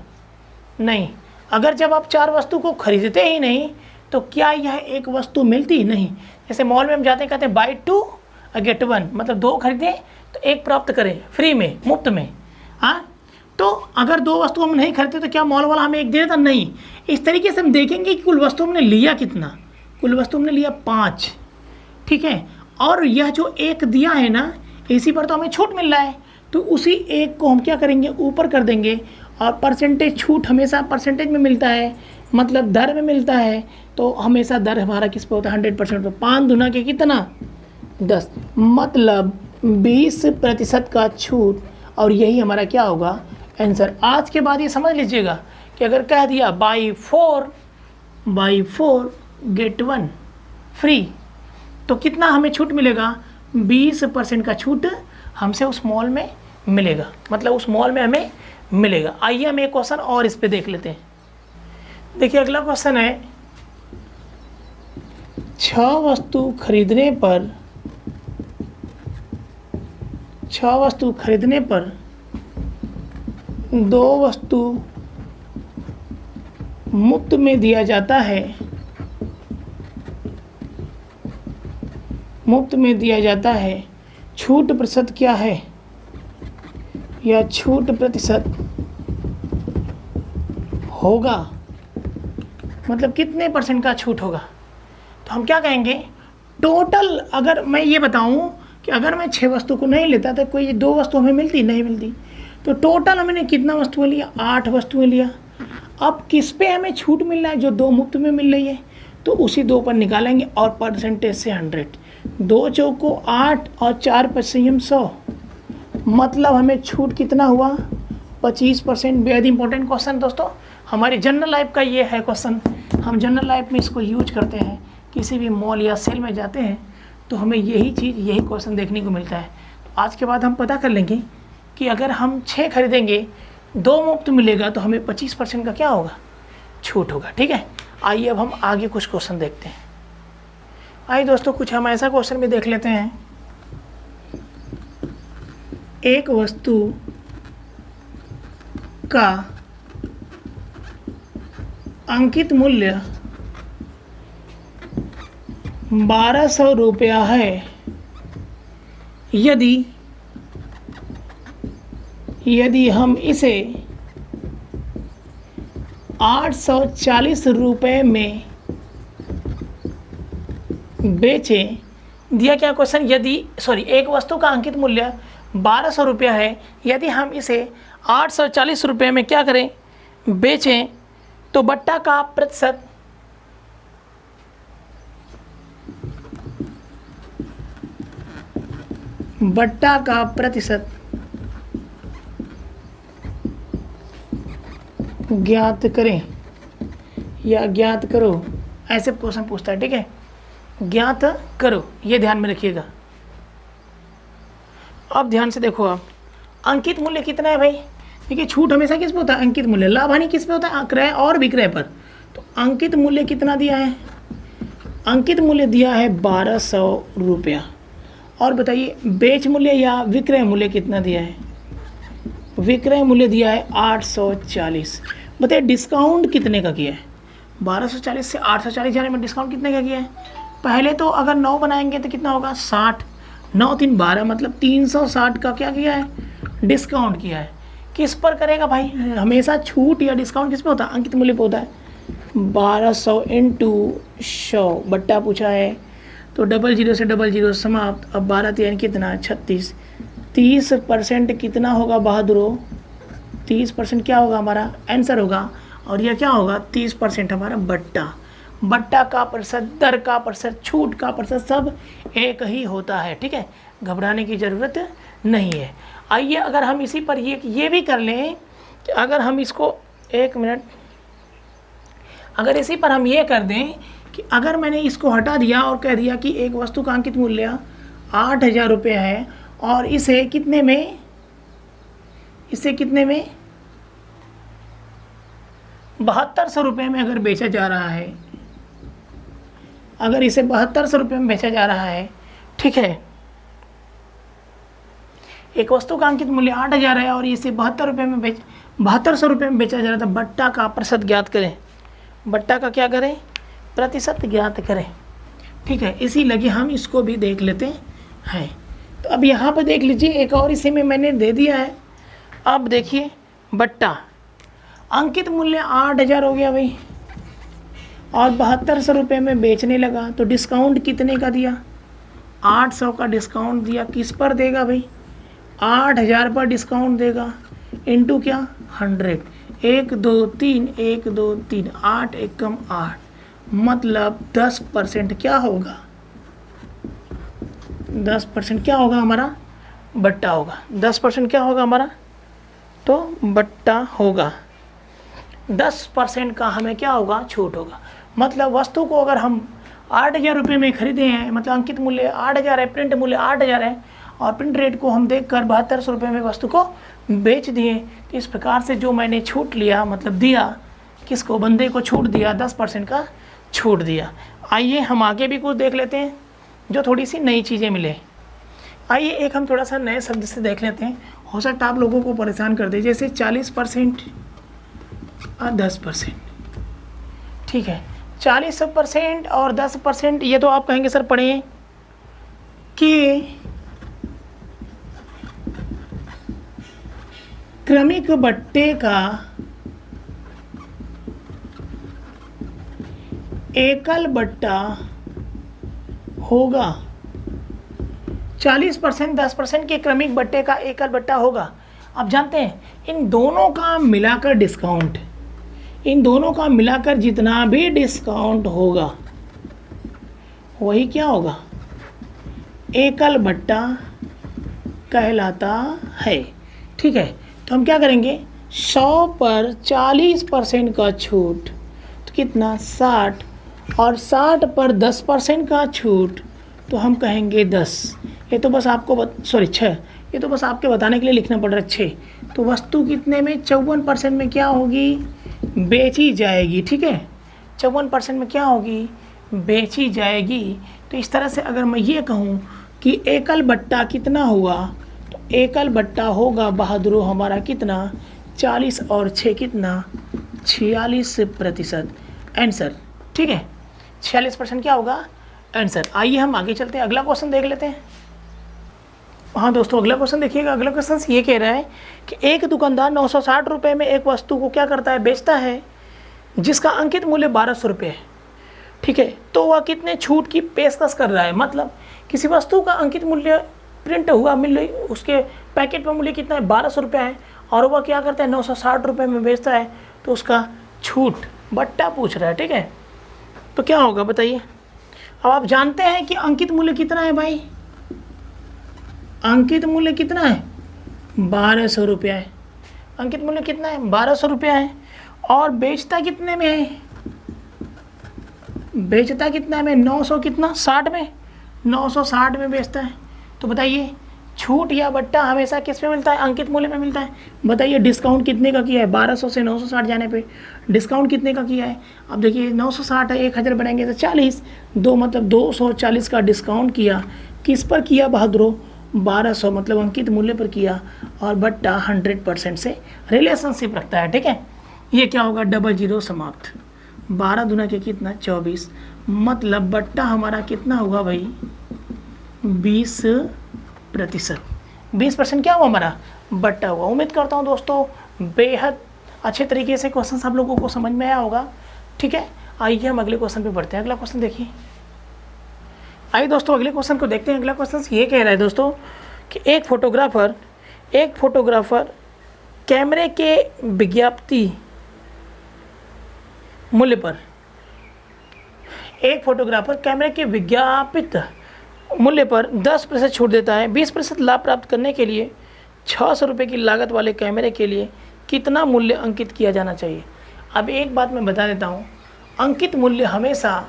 नहीं। अगर जब आप 4 वस्तु को खरीदते ही नहीं तो क्या यह एक वस्तु मिलती? नहीं। जैसे मॉल में हम जाते हैं, कहते हैं बाय 2 गेट 1, मतलब 2 खरीदें तो 1 प्राप्त करें फ्री में, मुफ्त में। हाँ, तो अगर 2 वस्तु हम नहीं खरीदते तो क्या मॉल वाला हमें 1 दे देता? नहीं। इस तरीके से हम देखेंगे कि कुल वस्तु हमने लिया कितना। कुल वस्तु हमने लिया 5, ठीक है। और यह जो 1 दिया है ना, इसी पर तो हमें छूट मिल रहा है, तो उसी 1 को हम क्या करेंगे? ऊपर कर देंगे। और परसेंटेज छूट हमेशा परसेंटेज में मिलता है, मतलब दर में मिलता है। तो हमेशा दर हमारा किस पे होता है? 100% पे। 5 दूना के कितना? 10, मतलब 20% का छूट। और यही हमारा क्या होगा? आंसर। आज के बाद ये समझ लीजिएगा कि अगर कह दिया बाई 4 गेट 1 फ्री, तो कितना हमें छूट मिलेगा, 20% का छूट हमसे उस मॉल में मिलेगा, मतलब उस मॉल में हमें मिलेगा। आइए हम एक क्वेश्चन और इस पे देख लेते हैं। देखिए अगला क्वेश्चन है, 6 वस्तु खरीदने पर 2 वस्तु मुफ्त में दिया जाता है, छूट प्रतिशत क्या है, या छूट प्रतिशत होगा, मतलब कितने % का छूट होगा। तो हम क्या कहेंगे, टोटल अगर मैं ये बताऊं कि अगर मैं 6 वस्तु को नहीं लेता तो कोई 2 वस्तु हमें नहीं मिलती, तो टोटल हमने कितना वस्तुएं लिया, 8 वस्तुएं लिया। अब किस पे हमें छूट मिल रहा है, जो 2 मुफ्त में मिल रही है, तो उसी 2 पर निकालेंगे और परसेंटेज से 100, 2 चौको 8 और 4 पचीम 100, मतलब हमें छूट कितना हुआ, 25%। बेहद इंपॉर्टेंट क्वेश्चन दोस्तों, हमारी जनरल लाइफ का ये है क्वेश्चन। हम जनरल लाइफ में इसको यूज करते हैं, किसी भी मॉल या सेल में जाते हैं तो हमें यही क्वेश्चन देखने को मिलता है। आज के बाद हम पता कर लेंगे कि अगर हम 6 खरीदेंगे, 2 मुफ्त मिलेगा, तो हमें 25% का क्या होगा, छूट होगा। ठीक है, आइए अब हम आगे कुछ क्वेश्चन देखते हैं। आइए दोस्तों, कुछ हम ऐसा क्वेश्चन भी देख लेते हैं। एक वस्तु का अंकित मूल्य 1200 रुपया है, यदि हम इसे 840 रुपये में बेचें। दिया क्या क्वेश्चन, एक वस्तु का अंकित मूल्य 1200 रुपया है, यदि हम इसे 840 रुपये में क्या करें, बेचें, तो बट्टा का प्रतिशत ज्ञात करें या ज्ञात करो, ऐसे क्वेश्चन पूछता है। ठीक है, ज्ञात करो, ये ध्यान में रखिएगा। अब ध्यान से देखो, आप अंकित मूल्य कितना है भाई। देखिए छूट हमेशा किस पे होता है, अंकित मूल्य। लाभ हानि किस पे होता है, क्रय और विक्रय पर। तो अंकित मूल्य कितना दिया है, अंकित मूल्य दिया है 1200 रुपया। और बताइए बेच मूल्य या विक्रय मूल्य कितना दिया है, विक्रय मूल्य दिया है 840। बताइए डिस्काउंट कितने का किया है, 1240 से 840 जाने में डिस्काउंट कितने का किया है। पहले तो अगर 9 बनाएंगे तो कितना होगा, 60, 9 3 12, मतलब 360 का क्या किया है, डिस्काउंट किया है। किस पर करेगा भाई, हमेशा छूट या डिस्काउंट किस पे होता है, अंकित मूल्य पे होता है। 1200 इंटू 100 बट्टा पूछा है, तो 00 से 00 समाप्त। अब 12 3 कितना, 36, 30% कितना होगा बहादुरो, 30% क्या होगा हमारा आंसर होगा। और यह क्या होगा, 30% हमारा बट्टा का प्रतिशत, दर का प्रतिशत, छूट का प्रतिशत सब एक ही होता है। ठीक है, घबराने की ज़रूरत नहीं है। आइए अगर हम इसी पर ये भी कर लें कि अगर हम इसको, एक मिनट, अगर इसी पर हम ये कर दें कि अगर मैंने इसको हटा दिया और कह दिया कि एक वस्तु का अंकित मूल्य 8000 रुपये है और इसे कितने में 7200 रुपये में अगर बेचा जा रहा है, अगर इसे 7200 रुपये में बेचा जा रहा है, ठीक है, एक वस्तु का अंकित मूल्य 8000 है और इसे 7200 रुपये में बेचा जा रहा था। बट्टा का प्रतिशत ज्ञात करें, बट्टा का क्या करें, प्रतिशत ज्ञात करें। ठीक है, इसी लगे हम इसको भी देख लेते हैं। तो अब यहाँ पर देख लीजिए, एक और इसी में मैंने दे दिया है। अब देखिए बट्टा, अंकित मूल्य 8000 हो गया भाई और 7200 रुपये में बेचने लगा, तो डिस्काउंट कितने का दिया, 800 का डिस्काउंट दिया। किस पर देगा भाई, 8000 पर डिस्काउंट देगा, इंटू क्या 100, 1 2 3 1 2 3 8 1 कम 8, मतलब 10% क्या होगा, 10% क्या होगा हमारा, बट्टा होगा। 10% क्या होगा हमारा, तो बट्टा होगा। 10% का हमें क्या होगा, छूट होगा। मतलब वस्तु को अगर हम 8,000 रुपये में खरीदे हैं, मतलब अंकित मूल्य 8,000 है, प्रिंट मूल्य 8,000 है और प्रिंट रेट को हम देखकर 7200 रुपये में वस्तु को बेच दिए। तो इस प्रकार से जो मैंने छूट लिया, मतलब दिया किसको, बंदे को छूट दिया, 10% का छूट दिया। आइए हम आगे भी कुछ देख लेते हैं जो थोड़ी सी नई चीज़ें मिले। आइए एक हम थोड़ा सा नए शब्द से देख लेते हैं, हो सकता है आप लोगों को परेशान कर दे, जैसे 40% और 10%। ठीक है, 40% और 10%, ये तो आप कहेंगे सर पढ़ें कि क्रमिक बट्टे का एकल बट्टा होगा। 40% 10% के क्रमिक बट्टे का एकल बट्टा होगा। आप जानते हैं इन दोनों का मिलाकर डिस्काउंट, इन दोनों का मिलाकर जितना भी डिस्काउंट होगा वही क्या होगा, एकल बट्टा कहलाता है। ठीक है, तो हम क्या करेंगे, 100 पर 40% का छूट तो कितना 60, और 60 पर 10% का छूट तो हम कहेंगे 10। ये तो बस आपको 6, ये तो बस आपके बताने के लिए लिखना पड़ रहा है 6। तो वस्तु कितने में, 54% में क्या होगी, बेची जाएगी। ठीक है, 54% में क्या होगी, बेची जाएगी। तो इस तरह से अगर मैं ये कहूँ कि एकल बट्टा कितना हुआ, तो एकल बट्टा होगा बहादुरों हमारा कितना, 40 और 6 कितना, 46% आंसर। ठीक है, 46% क्या होगा आंसर। आइए हम आगे चलते हैं, अगला क्वेश्चन देख लेते हैं। हाँ दोस्तों, अगला क्वेश्चन देखिएगा। अगला क्वेश्चन ये कह रहा है कि एक दुकानदार 960 रुपये में एक वस्तु को क्या करता है, बेचता है, जिसका अंकित मूल्य 1200 रुपये है। ठीक है, तो वह कितने छूट की पेशकश कर रहा है, मतलब किसी वस्तु का अंकित मूल्य प्रिंट हुआ, मूल्य उसके पैकेट पर मूल्य कितना है, 1200 रुपये है, और वह क्या करता है 960 रुपये में बेचता है, तो उसका छूट बट्टा पूछ रहा है। ठीक है, तो क्या होगा बताइए। अब आप जानते हैं कि अंकित मूल्य कितना है भाई, अंकित मूल्य कितना है, 1200 रुपया है। अंकित मूल्य कितना है, 1200 रुपया है, और बेचता कितने में है, बेचता कितना में, 900 कितना 60 में, 960 में बेचता है। तो बताइए छूट या बट्टा हमेशा किस में मिलता है, अंकित मूल्य में मिलता है। बताइए डिस्काउंट कितने का किया है, 1200 से 960 जाने पे डिस्काउंट कितने का किया है। अब देखिए 960 है, 1000 बनाएंगे तो 40, दो मतलब 240 का डिस्काउंट किया, किस पर किया बहादुरों, 1200 मतलब अंकित मूल्य पर किया, और बट्टा 100% से रिलेशनशिप रखता है। ठीक है, ये क्या होगा, 00 समाप्त, 12 दूना के कितना 24, मतलब बट्टा हमारा कितना हुआ भाई 20%। 20% क्या हुआ हमारा, बट्टा हुआ। उम्मीद करता हूँ दोस्तों बेहद अच्छे तरीके से क्वेश्चन आप लोगों को समझ में आया होगा। ठीक है, आइए हम अगले क्वेश्चन पे बढ़ते हैं। अगला क्वेश्चन देखिए, आइए दोस्तों अगले क्वेश्चन को देखते हैं। अगला क्वेश्चन ये कह रहा है दोस्तों कि एक फोटोग्राफर कैमरे के विज्ञापित मूल्य पर, एक फोटोग्राफर कैमरे के विज्ञापित मूल्य पर 10% छूट देता है। 20% लाभ प्राप्त करने के लिए 600 रुपये की लागत वाले कैमरे के लिए कितना मूल्य अंकित किया जाना चाहिए। अब एक बात मैं बता देता हूँ, अंकित मूल्य हमेशा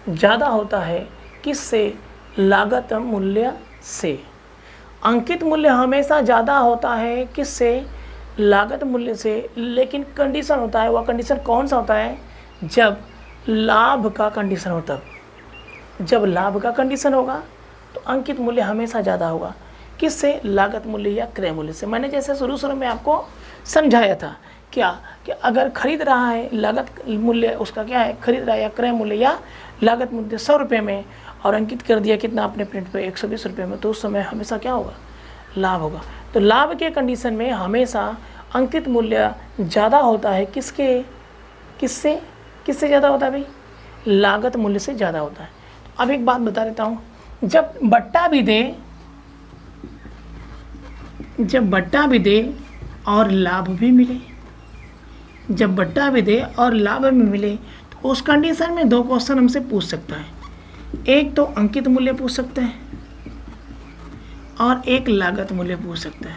ज़्यादा होता है किससे, लागत मूल्य से। अंकित मूल्य हमेशा ज़्यादा होता है किससे, लागत मूल्य से। लेकिन कंडीशन होता है, वह कंडीशन कौन सा होता है, जब लाभ का कंडीशन हो तब। जब लाभ का कंडीशन होगा तो अंकित मूल्य हमेशा ज़्यादा होगा किससे, लागत मूल्य या क्रय मूल्य से। मैंने जैसे शुरू में आपको समझाया था क्या, कि अगर खरीद रहा है लागत मूल्य उसका क्या है, खरीद रहा है या क्रय मूल्य या लागत मूल्य 100 रुपये में, और अंकित कर दिया कितना अपने प्रिंट पे 120 रुपये में, तो उस समय हमेशा क्या होगा, लाभ होगा। तो लाभ के कंडीशन में हमेशा अंकित मूल्य ज़्यादा होता है किसके, किससे ज़्यादा होता है भाई, लागत मूल्य से ज़्यादा होता है। अब एक बात बता देता हूँ, जब बट्टा भी दे और लाभ भी मिले, जब बट्टा भी दे और लाभ भी मिले, तो उस कंडीशन में 2 क्वेश्चन हमसे पूछ सकता है। एक तो अंकित मूल्य पूछ सकता है और एक लागत मूल्य पूछ सकता है।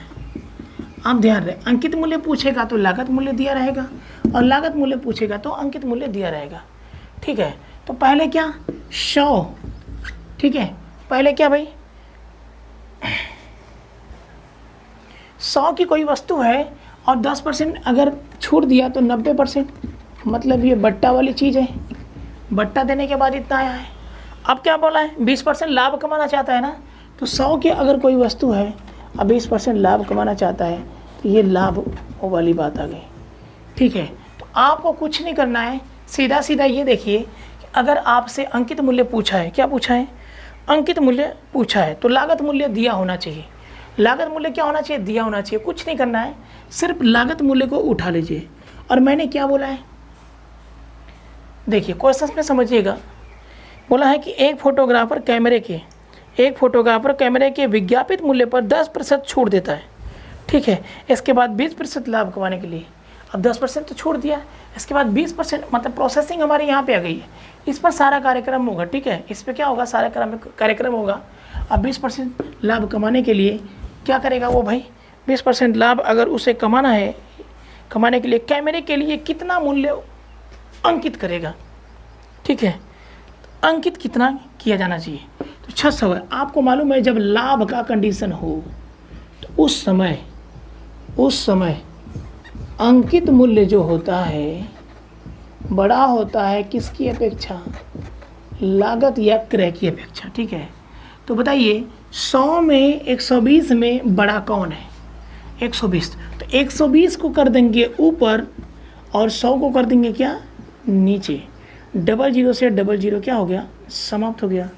आप ध्यान रहे, अंकित मूल्य पूछेगा तो लागत मूल्य दिया रहेगा, और लागत मूल्य पूछेगा तो अंकित मूल्य दिया रहेगा। ठीक है, तो पहले क्या 100, ठीक है, पहले क्या भाई 100 की कोई वस्तु है और 10% अगर छूट दिया तो 90%, मतलब ये बट्टा वाली चीज़ है, बट्टा देने के बाद इतना आया है। अब क्या बोला है 20% लाभ कमाना चाहता है ना, तो 100 की अगर कोई वस्तु है और 20% लाभ कमाना चाहता है तो ये लाभ वो वाली बात आ गई, ठीक है। तो आपको कुछ नहीं करना है, सीधा सीधा ये देखिए कि अगर आपसे अंकित मूल्य पूछा है, क्या पूछा है, अंकित मूल्य पूछा है, तो लागत मूल्य दिया होना चाहिए। लागत मूल्य क्या होना चाहिए, दिया होना चाहिए। कुछ नहीं करना है, सिर्फ लागत मूल्य को उठा लीजिए। और मैंने क्या बोला है, देखिए क्वेश्चन में समझिएगा, बोला है कि एक फोटोग्राफर कैमरे के विज्ञापित मूल्य पर 10% छूट देता है, ठीक है। इसके बाद 20% लाभ कमाने के लिए, अब 10% तो छूट दिया, इसके बाद 20% मतलब प्रोसेसिंग हमारी यहाँ पे आ गई है, इस पर सारा कार्यक्रम होगा, ठीक है। इस पर क्या होगा, सारा कार्यक्रम होगा। अब 20% लाभ कमाने के लिए क्या करेगा वो भाई, 20% लाभ अगर उसे कमाना है, कमाने के लिए कैमरे के लिए कितना मूल्य अंकित करेगा, ठीक है। अंकित कितना किया जाना चाहिए, तो 600 है। आपको मालूम है जब लाभ का कंडीशन हो तो उस समय अंकित मूल्य जो होता है बड़ा होता है किसकी अपेक्षा, लागत या क्रय की अपेक्षा, ठीक है। तो बताइए 100 में 120 में बड़ा कौन है, 120, तो 120 को कर देंगे ऊपर और 100 को कर देंगे क्या नीचे। 00 से 00 क्या हो गया, समाप्त हो गया।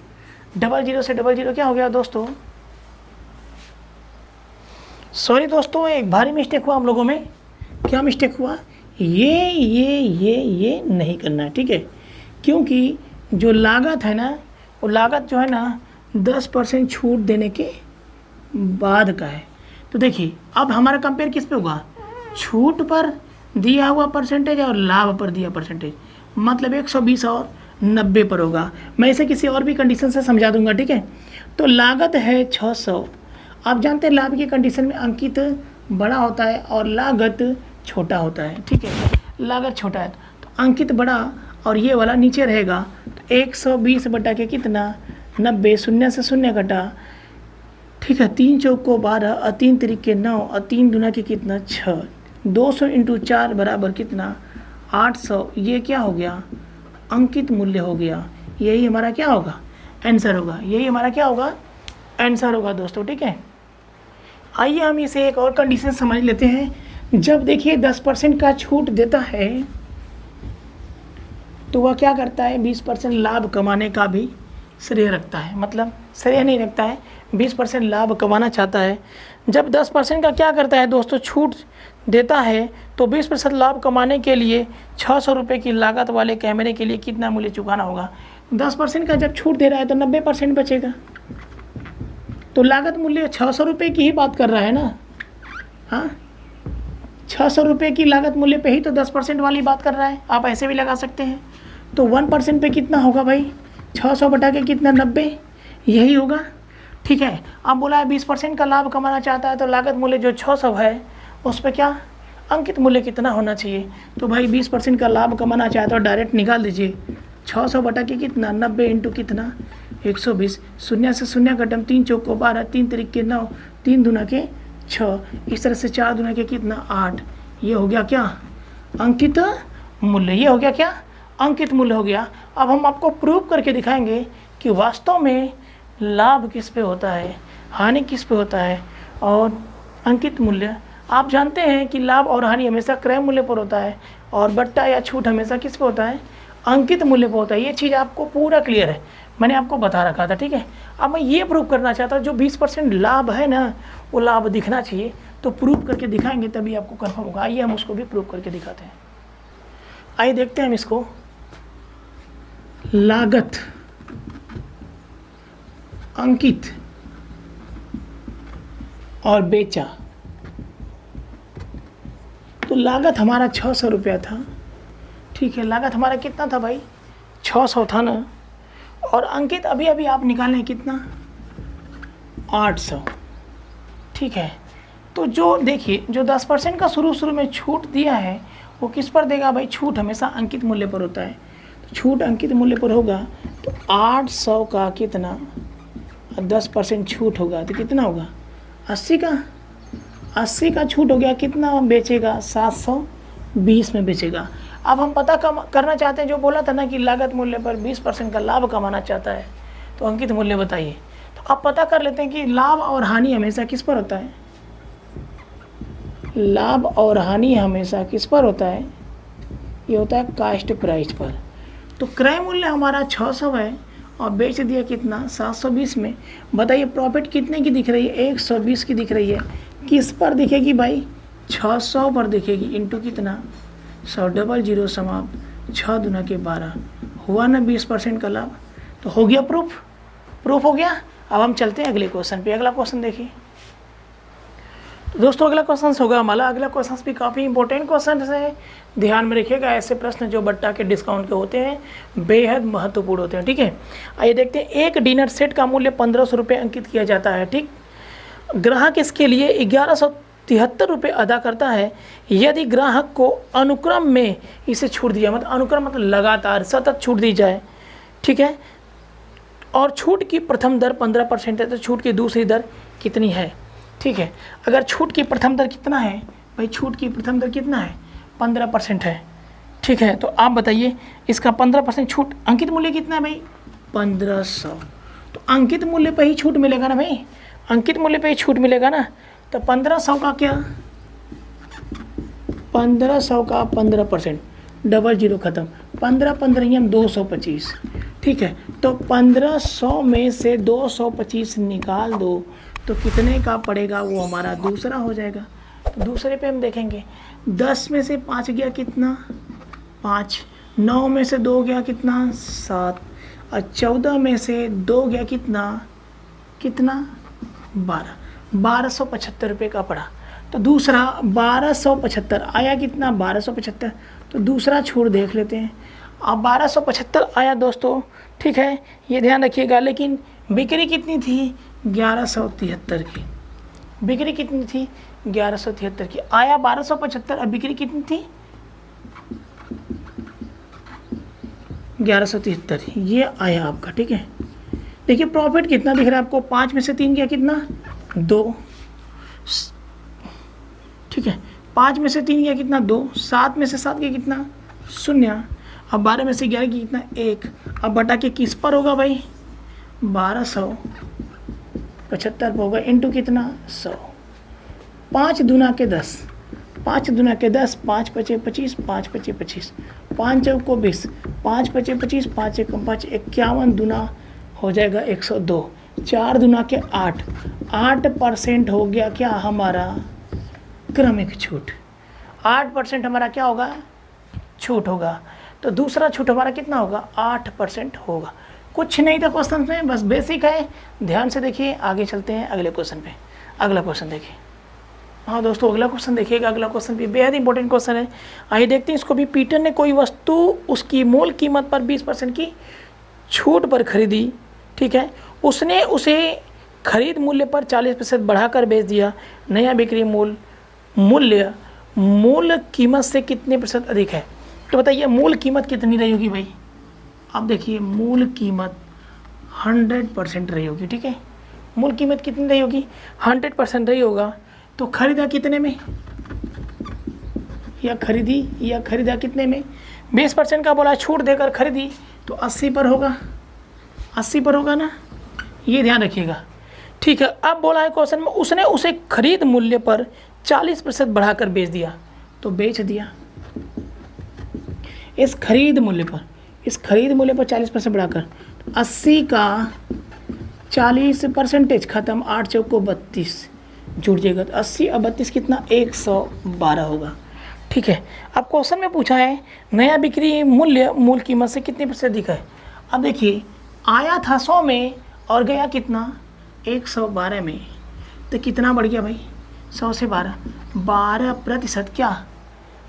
00 से 00 क्या हो गया दोस्तों, सॉरी दोस्तों एक भारी मिस्टेक हुआ हम लोगों में। क्या मिस्टेक हुआ, ये नहीं करना है, ठीक है। क्योंकि जो लागत है ना, वो लागत जो है ना 10% छूट देने के बाद का है। तो देखिए अब हमारा कंपेयर किस पे होगा, छूट पर दिया हुआ परसेंटेज और लाभ पर दिया परसेंटेज, मतलब 120 और 90 पर होगा। मैं इसे किसी और भी कंडीशन से समझा दूंगा, ठीक है। तो लागत है 600, आप जानते हैं लाभ की कंडीशन में अंकित बड़ा होता है और लागत छोटा होता है, ठीक है। लागत छोटा है तो अंकित बड़ा और ये वाला नीचे रहेगा, तो 120 बटा के कितना 90, शून्य से शून्य कटा, ठीक है। 3 चौक को 12 और 3 तिरिक के 9 और 3 दूना के कितना 6, 200 × 4 बराबर कितना 800। ये क्या हो गया, अंकित मूल्य हो गया। यही हमारा क्या होगा, आंसर होगा। यही हमारा क्या होगा, आंसर होगा दोस्तों, ठीक है। आइए हम इसे एक और कंडीशन समझ लेते हैं। जब देखिए 10% का छूट देता है तो वह क्या करता है, 20% लाभ कमाने का भी श्रेय रखता है, मतलब श्रेय नहीं रखता है, 20% लाभ कमाना चाहता है। जब 10% का क्या करता है दोस्तों, छूट देता है, तो 20% लाभ कमाने के लिए 600 रुपये की लागत वाले कैमरे के लिए कितना मूल्य चुकाना होगा। 10% का जब छूट दे रहा है तो 90% बचेगा, तो लागत मूल्य 600 रुपये की ही बात कर रहा है ना, हाँ 600 रुपये की लागत मूल्य पे ही तो 10% वाली बात कर रहा है। आप ऐसे भी लगा सकते हैं, तो 1% पे कितना होगा भाई, 600 बटा के कितना 90, यही होगा, ठीक है। अब बोला है 20% का लाभ कमाना चाहता है, तो लागत मूल्य जो 600 है उस पर क्या अंकित मूल्य कितना होना चाहिए। तो भाई 20% का लाभ कमाना चाहता है तो डायरेक्ट निकाल दीजिए, 600 बटा के कितना 90 इंटू कितना 120, शून्य से शून्य कटम, 3 चौक को 12, 3 तिरिक के 9, 3 दूना के 6, इस तरह से 4 दूना के कितना 8। ये हो गया क्या अंकित मूल्य, ये हो गया क्या अंकित मूल्य हो गया। अब हम आपको प्रूव करके दिखाएंगे कि वास्तव में लाभ किस पे होता है, हानि किस पे होता है और अंकित मूल्य। आप जानते हैं कि लाभ और हानि हमेशा क्रय मूल्य पर होता है और बट्टा या छूट हमेशा किस पे होता है, अंकित मूल्य पर होता है। ये चीज़ आपको पूरा क्लियर है, मैंने आपको बता रखा था, ठीक है। अब मैं ये प्रूव करना चाहता हूँ जो 20% लाभ है ना, वो लाभ दिखना चाहिए, तो प्रूव करके दिखाएंगे तभी आपको कन्फर्म होगा। आइए हम उसको भी प्रूव करके दिखाते हैं। आइए देखते हैं हम इसको। लागत अंकित और बेचा, तो लागत हमारा 600 रुपया था, ठीक है। लागत हमारा कितना था भाई, 600 था ना, और अंकित अभी अभी आप निकालें कितना 800, ठीक है। तो जो देखिए जो 10% का शुरू में छूट दिया है वो किस पर देगा भाई, छूट हमेशा अंकित मूल्य पर होता है, छूट अंकित मूल्य पर होगा तो 800 का कितना 10% छूट होगा तो कितना होगा 80 का 80 का छूट हो गया, कितना बेचेगा 720 में बेचेगा। अब हम पता करना चाहते हैं, जो बोला था ना कि लागत मूल्य पर 20% का लाभ कमाना चाहता है, तो अंकित मूल्य बताइए। तो अब पता कर लेते हैं कि लाभ और हानि हमेशा किस पर होता है, लाभ और हानि हमेशा किस पर होता है, ये होता है कास्ट प्राइस पर। तो क्रय मूल्य हमारा 600 है और बेच दिया कितना 720 में। बताइए प्रॉफिट कितने की दिख रही है, 120 की दिख रही है। किस पर दिखेगी भाई, 600 पर दिखेगी, इंटू कितना 100 डबल 0 समाप्त 6 दूना के 12 हुआ ना 20% का लाभ। तो हो गया प्रूफ हो गया। अब हम चलते हैं अगले क्वेश्चन पे। अगला क्वेश्चन देखिए तो दोस्तों, अगला क्वेश्चन होगा हमारा, अगला क्वेश्चन भी काफ़ी इंपॉर्टेंट क्वेश्चन है, ध्यान में रखिएगा। ऐसे प्रश्न जो बट्टा के डिस्काउंट के होते हैं बेहद महत्वपूर्ण होते हैं, ठीक है। आइए देखते हैं, एक डिनर सेट का मूल्य 1500 रुपये अंकित किया जाता है, ठीक। ग्राहक इसके लिए 1173 रुपये अदा करता है। यदि ग्राहक को अनुक्रम में इसे छूट दिया, मतलब अनुक्रम मतलब लगातार सतत छूट दी जाए, ठीक है, और छूट की प्रथम दर 15% है, तो छूट की दूसरी दर कितनी है, ठीक है। अगर छूट की प्रथम दर कितना है भाई, छूट की प्रथम दर कितना है 15% है, ठीक है। तो आप बताइए इसका 15% छूट, अंकित मूल्य कितना है भाई 1500। तो अंकित मूल्य पे ही छूट मिलेगा ना भाई, अंकित मूल्य पे ही छूट मिलेगा ना। तो 1500 का क्या, 1500 का 15%, डबल 0 खत्म, 15 15 225, ठीक है। तो 1500 में से 225 निकाल दो तो कितने का पड़ेगा, वो हमारा दूसरा हो जाएगा। तो दूसरे पे हम देखेंगे 10 में से 5 गया कितना 5, 9 में से 2 गया कितना 7, और 14 में से 2 गया कितना 12, 1275 रुपये का पड़ा। तो दूसरा 1275 आया कितना 1275, तो दूसरा छूट देख लेते हैं। अब 1275 आया दोस्तों, ठीक है, ये ध्यान रखिएगा। लेकिन बिक्री कितनी थी 1173 की, बिक्री कितनी थी 1173 की, आया 1275 और बिक्री कितनी थी 1173, ये आया आपका, ठीक है। देखिए प्रॉफिट कितना दिख रहा है आपको, 5 में से 3 गया कितना 2, ठीक है, 5 में से 3 गया कितना 2, 7 में से 7 गया कितना 0, अब 12 में से 11 की कितना 1। अब बटा के किस पर होगा भाई 1275 पर होगा, इंटू कितना 100, 5 दूना के 10, 5 दूना के 10, 5 पचे 25, 5 पचे 25, 5 चौको 20, 5 पचे 25, 5 एकम 5, 51 दूना हो जाएगा 102, 4 दूना के 8, 8% हो गया क्या हमारा क्रमिक छूट, 8% हमारा क्या होगा छूट होगा। तो दूसरा छूट हमारा कितना होगा 8% होगा। कुछ नहीं था क्वेश्चन में, बस बेसिक है, ध्यान से देखिए। आगे चलते हैं अगले क्वेश्चन पे। अगला क्वेश्चन देखिए, हाँ दोस्तों अगला क्वेश्चन देखिएगा। अगला क्वेश्चन भी बेहद इंपॉर्टेंट क्वेश्चन है। आइए देखते हैं इसको भी। पीटर ने कोई वस्तु उसकी मूल कीमत पर 20% की छूट पर खरीदी, ठीक है, उसने उसे खरीद मूल्य पर 40% बढ़ाकर बेच दिया। नया बिक्री मूल्य मूल कीमत से कितने प्रतिशत अधिक है। तो बताइए मूल कीमत कितनी रही होगी भाई। अब देखिए मूल कीमत 100% रही होगी, ठीक है, मूल कीमत कितनी रही होगी 100% रही होगा। तो खरीदा कितने में, या खरीदा कितने में 20% का बोला छूट देकर खरीदी, तो 80 पर होगा, 80 पर होगा ना, ये ध्यान रखिएगा, ठीक है। अब बोला है क्वेश्चन में उसने उसे खरीद मूल्य पर 40% बढ़ाकर बेच दिया, तो बेच दिया। इस खरीद मूल्य पर 40% बढ़ाकर, 80 का 40% खत्म, 8 चौको 32 जुड़ जाएगा, तो 80 और 32 कितना 112 होगा, ठीक है। अब क्वेश्चन में पूछा है नया बिक्री मूल्य मूल कीमत से कितने प्रतिशत अधिक है। अब देखिए आया था 100 में और गया कितना 112 में, तो कितना बढ़ गया भाई 100 से 12% क्या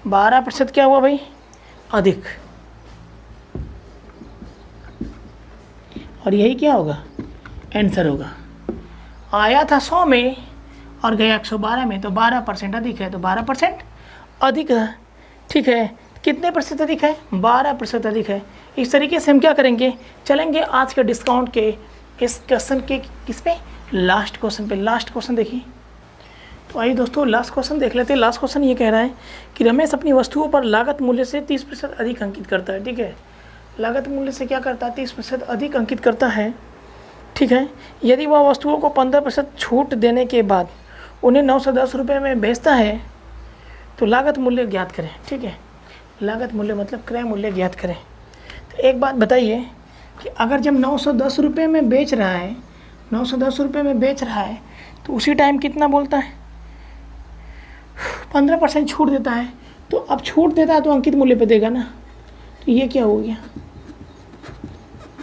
12% क्या हुआ भाई अधिक, और यही क्या होगा आंसर होगा। आया था 100 में और गया 112 में, तो 12% अधिक है, तो 12% अधिक है, ठीक है। कितने प्रतिशत अधिक है? 12% अधिक है। इस तरीके से हम क्या करेंगे, चलेंगे आज के डिस्काउंट के इस क्वेश्चन के किस पे, लास्ट क्वेश्चन पे। लास्ट क्वेश्चन देखिए, तो आइए दोस्तों लास्ट क्वेश्चन देख लेते हैं। लास्ट क्वेश्चन ये कह रहा है कि रमेश अपनी वस्तुओं पर लागत मूल्य से 30% अधिक अंकित करता है। ठीक है, लागत मूल्य से क्या करता है, 30% अधिक अंकित करता है। ठीक है, यदि वह वस्तुओं को 15% छूट देने के बाद उन्हें 910 रुपये में बेचता है तो लागत मूल्य ज्ञात करें। ठीक है, लागत मूल्य मतलब क्रय मूल्य ज्ञात करें। तो एक बात बताइए कि अगर जब 910 रुपये में बेच रहा है, 910 रुपये में बेच रहा है, तो उसी टाइम कितना बोलता है, 15% छूट देता है। तो अब छूट देता है तो अंकित मूल्य पे देगा ना, तो ये क्या हो गया,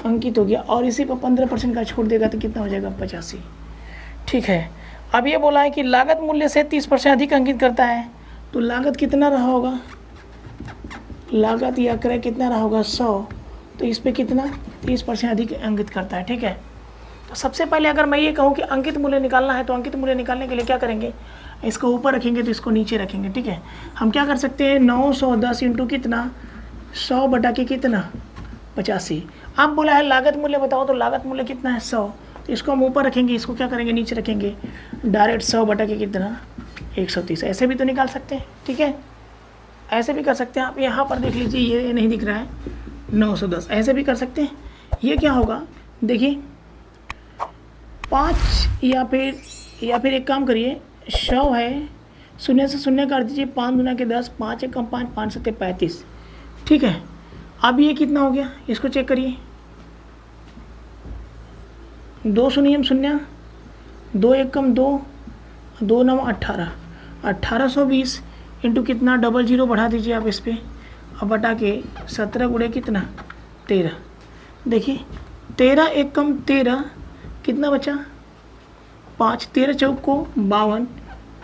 अंकित हो गया। और इसी पर 15% का छूट देगा तो कितना हो जाएगा, 85। ठीक है, अब ये बोला है कि लागत मूल्य से 30% अधिक अंकित करता है, तो लागत कितना रहा होगा, लागत या क्रय कितना रहा होगा, 100। तो इस पे कितना, 30% अधिक अंकित करता है। ठीक है, तो सबसे पहले अगर मैं ये कहूँ कि अंकित मूल्य निकालना है, तो अंकित मूल्य निकालने के लिए क्या करेंगे, इसको ऊपर रखेंगे तो इसको नीचे रखेंगे। ठीक है, हम क्या कर सकते हैं, 910 इंटू कितना, 100 बटा के कितना, 85। अब बोला है लागत मूल्य बताओ, तो लागत मूल्य कितना है, 100। तो इसको हम ऊपर रखेंगे, इसको क्या करेंगे, नीचे रखेंगे। डायरेक्ट 100 बटा के कितना, 130। ऐसे भी तो निकाल सकते हैं। ठीक है, ऐसे भी कर सकते हैं। आप यहाँ पर देख लीजिए, ये नहीं दिख रहा है 910, ऐसे भी कर सकते हैं। ये क्या होगा, देखिए 5 या फिर एक काम करिए, 100 है, शून्य से शून्य कर दीजिए, 5 दूना के 10, 5 एक कम 5, 5 सत्ते 35। ठीक है, अब ये कितना हो गया, इसको चेक करिए, 2 शून्य शून्य, 2 एक कम 2, 2 9 18, 1820 इंटू कितना, डबल जीरो बढ़ा दीजिए आप इस पर, अब बटा के 17 गुणे कितना, 13। देखिए 13 एक कम 13, कितना बचा, 5, 13 चौक को 52,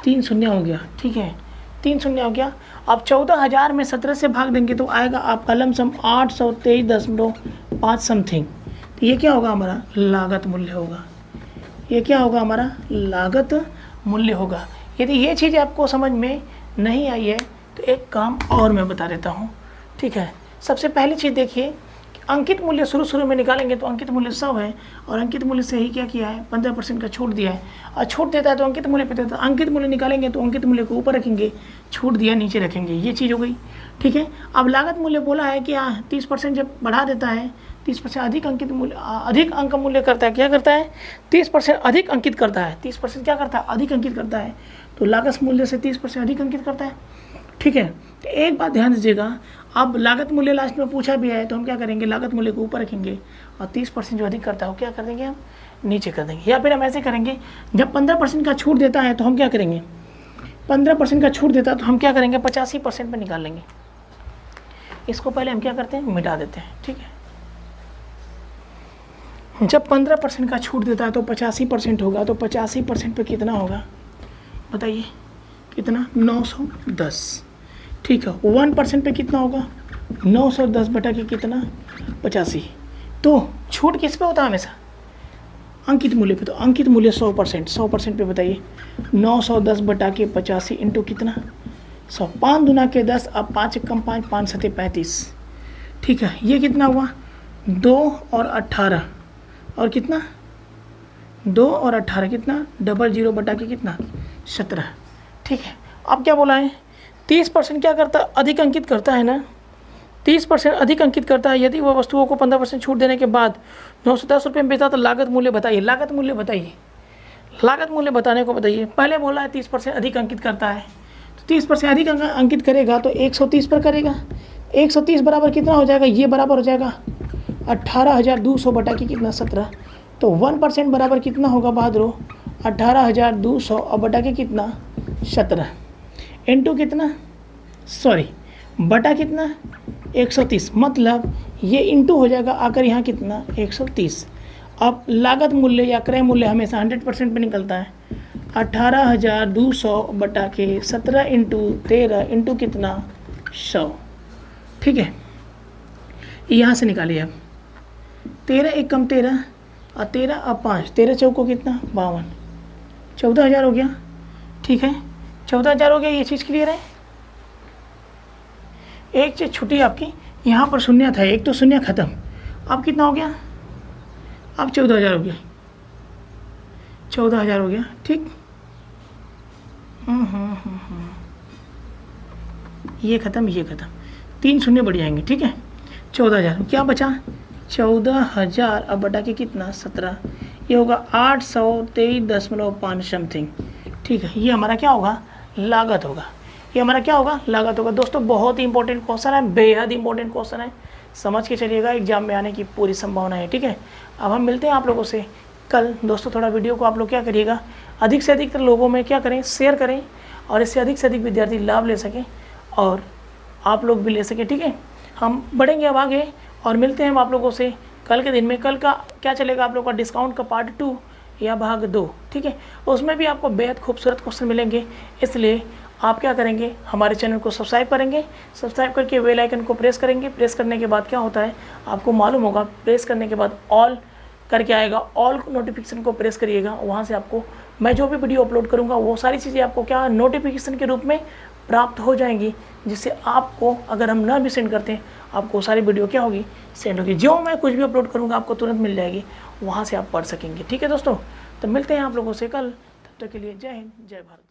3 शून्य हो गया। ठीक है, 3 शून्य हो गया। अब 14,000 में 17 से भाग देंगे तो आएगा आपका लमसम 823.5 समथिंग। तो ये क्या होगा, हमारा लागत मूल्य होगा। ये क्या होगा, हमारा लागत मूल्य होगा। यदि ये चीज़ आपको समझ में नहीं आई है तो एक काम और मैं बता देता हूँ। ठीक है, सबसे पहली चीज़ देखिए, अंकित मूल्य शुरू में निकालेंगे तो अंकित मूल्य 100 है, और अंकित मूल्य से ही क्या किया है, 15% का छूट दिया है, और छूट देता है तो अंकित मूल्य पे देता है। अंकित मूल्य निकालेंगे तो अंकित मूल्य को ऊपर रखेंगे, छूट दिया नीचे रखेंगे, ये चीज़ हो गई। ठीक है, अब लागत मूल्य बोला है कि 30% जब बढ़ा देता है, 30% अधिक अंकित मूल्य, अधिक अंक मूल्य करता है, क्या करता है, 30% अधिक अंकित करता है। 30% क्या करता है, अधिक अंकित करता है, तो लागत मूल्य से 30% अधिक अंकित करता है। ठीक है, तो एक बात ध्यान दीजिएगा, अब लागत मूल्य लास्ट में पूछा भी है तो हम क्या करेंगे, लागत मूल्य को ऊपर रखेंगे, और 30% जो अधिक करता है वो क्या कर देंगे, हम नीचे कर देंगे। या फिर हम ऐसे करेंगे, जब 15% का छूट देता है तो हम क्या करेंगे, 15% का छूट देता है तो हम क्या करेंगे, 85% पे निकाल लेंगे। इसको पहले हम क्या करते हैं, मिटा देते हैं। ठीक है, जब 15% का छूट देता है तो 85% होगा, तो 85% पे कितना होगा बताइए, कितना, 910। ठीक है, 1% पे कितना होगा, 910 बटा के कितना, 85। तो छूट किस पे होता है हमेशा, अंकित मूल्य पे। तो अंकित मूल्य 100% पे बताइए, 910 बटा के 85 इंटू कितना, 100, 5 दूना के 10, अब 5 एक कम 5, 5 सत्ते 35। ठीक है, ये कितना हुआ, 2 और 18, और कितना, 2 और 18 कितना, डबल जीरो बटा के कितना, 17। ठीक है, अब क्या बोला है, 30% क्या करता है, अधिक अंकित करता है ना, 30% अधिक अंकित करता है। यदि वह वस्तुओं को 15% छूट देने के बाद 910 रुपये में बेचा तो लागत मूल्य बताइए। लागत मूल्य बताइए, लागत मूल्य बताने को बताइए। पहले बोला है 30% अधिक अंकित करता है, तो 30% अधिक अंकित करेगा तो 130 पर करेगा। 130 बराबर कितना हो जाएगा, ये बराबर हो जाएगा 18,200 बटा के कितना, 17। तो 1% बराबर कितना होगा बहादुरो, 18,200 और बटा के कितना, 17 इंटू कितना, सॉरी बटा कितना, 130। मतलब ये इंटू हो जाएगा आकर यहाँ कितना, 130। अब लागत मूल्य या क्रय मूल्य हमेशा 100% पे निकलता है। 18,200 बटा के 17 इंटू 13 इंटू कितना, 100। ठीक है, यहाँ से निकालिए अब, 13 एक कम 13, और 13 अब 5, 13 चौको कितना, 52, 14,000 हो गया। ठीक है, 14,000 हो गया, ये चीज़ क्लियर है। एक चीज़ छुट्टी आपकी, यहाँ पर शून्य था, एक तो शून्य खत्म। अब कितना हो गया, अब 14,000 हो गया, 14,000 हो गया, ठीक। ये खत्म, ये खत्म, 3 शून्य बढ़ जाएंगे, ठीक है। 14,000 क्या बचा, 14,000 अब बटा के कितना 17, ये होगा 823.5 समथिंग, ठीक है। ये हमारा क्या होगा, लागत होगा। ये हमारा क्या होगा, लागत होगा। दोस्तों बहुत ही इंपॉर्टेंट क्वेश्चन है, बेहद इंपॉर्टेंट क्वेश्चन है, समझ के चलिएगा, एग्जाम में आने की पूरी संभावना है, ठीक है। अब हम मिलते हैं आप लोगों से कल। दोस्तों थोड़ा वीडियो को आप लोग क्या करिएगा, अधिक से अधिक लोगों में क्या करें, शेयर करें, और इससे अधिक से अधिक विद्यार्थी लाभ ले सकें और आप लोग भी ले सकें, ठीक है। हम बढ़ेंगे अब आगे और मिलते हैं हम आप लोगों से कल के दिन में। कल का क्या चलेगा आप लोग का, डिस्काउंट का पार्ट 2 या भाग 2, ठीक है। उसमें भी आपको बेहद खूबसूरत क्वेश्चन मिलेंगे, इसलिए आप क्या करेंगे, हमारे चैनल को सब्सक्राइब करेंगे, सब्सक्राइब करके बेल आइकन को प्रेस करेंगे। प्रेस करने के बाद क्या होता है आपको मालूम होगा, प्रेस करने के बाद ऑल करके आएगा, ऑल नोटिफिकेशन को प्रेस करिएगा, वहाँ से आपको मैं जो भी वीडियो अपलोड करूँगा वो सारी चीज़ें आपको क्या नोटिफिकेशन के रूप में प्राप्त हो जाएंगी, जिससे आपको अगर हम ना भी सेंड करते हैं आपको सारी वीडियो क्या होगी, सेंड होगी। जो मैं कुछ भी अपलोड करूँगा आपको तुरंत मिल जाएगी, वहाँ से आप पढ़ सकेंगे, ठीक है दोस्तों। तो मिलते हैं आप लोगों से कल, तब तक के लिए जय हिंद, जय भारत।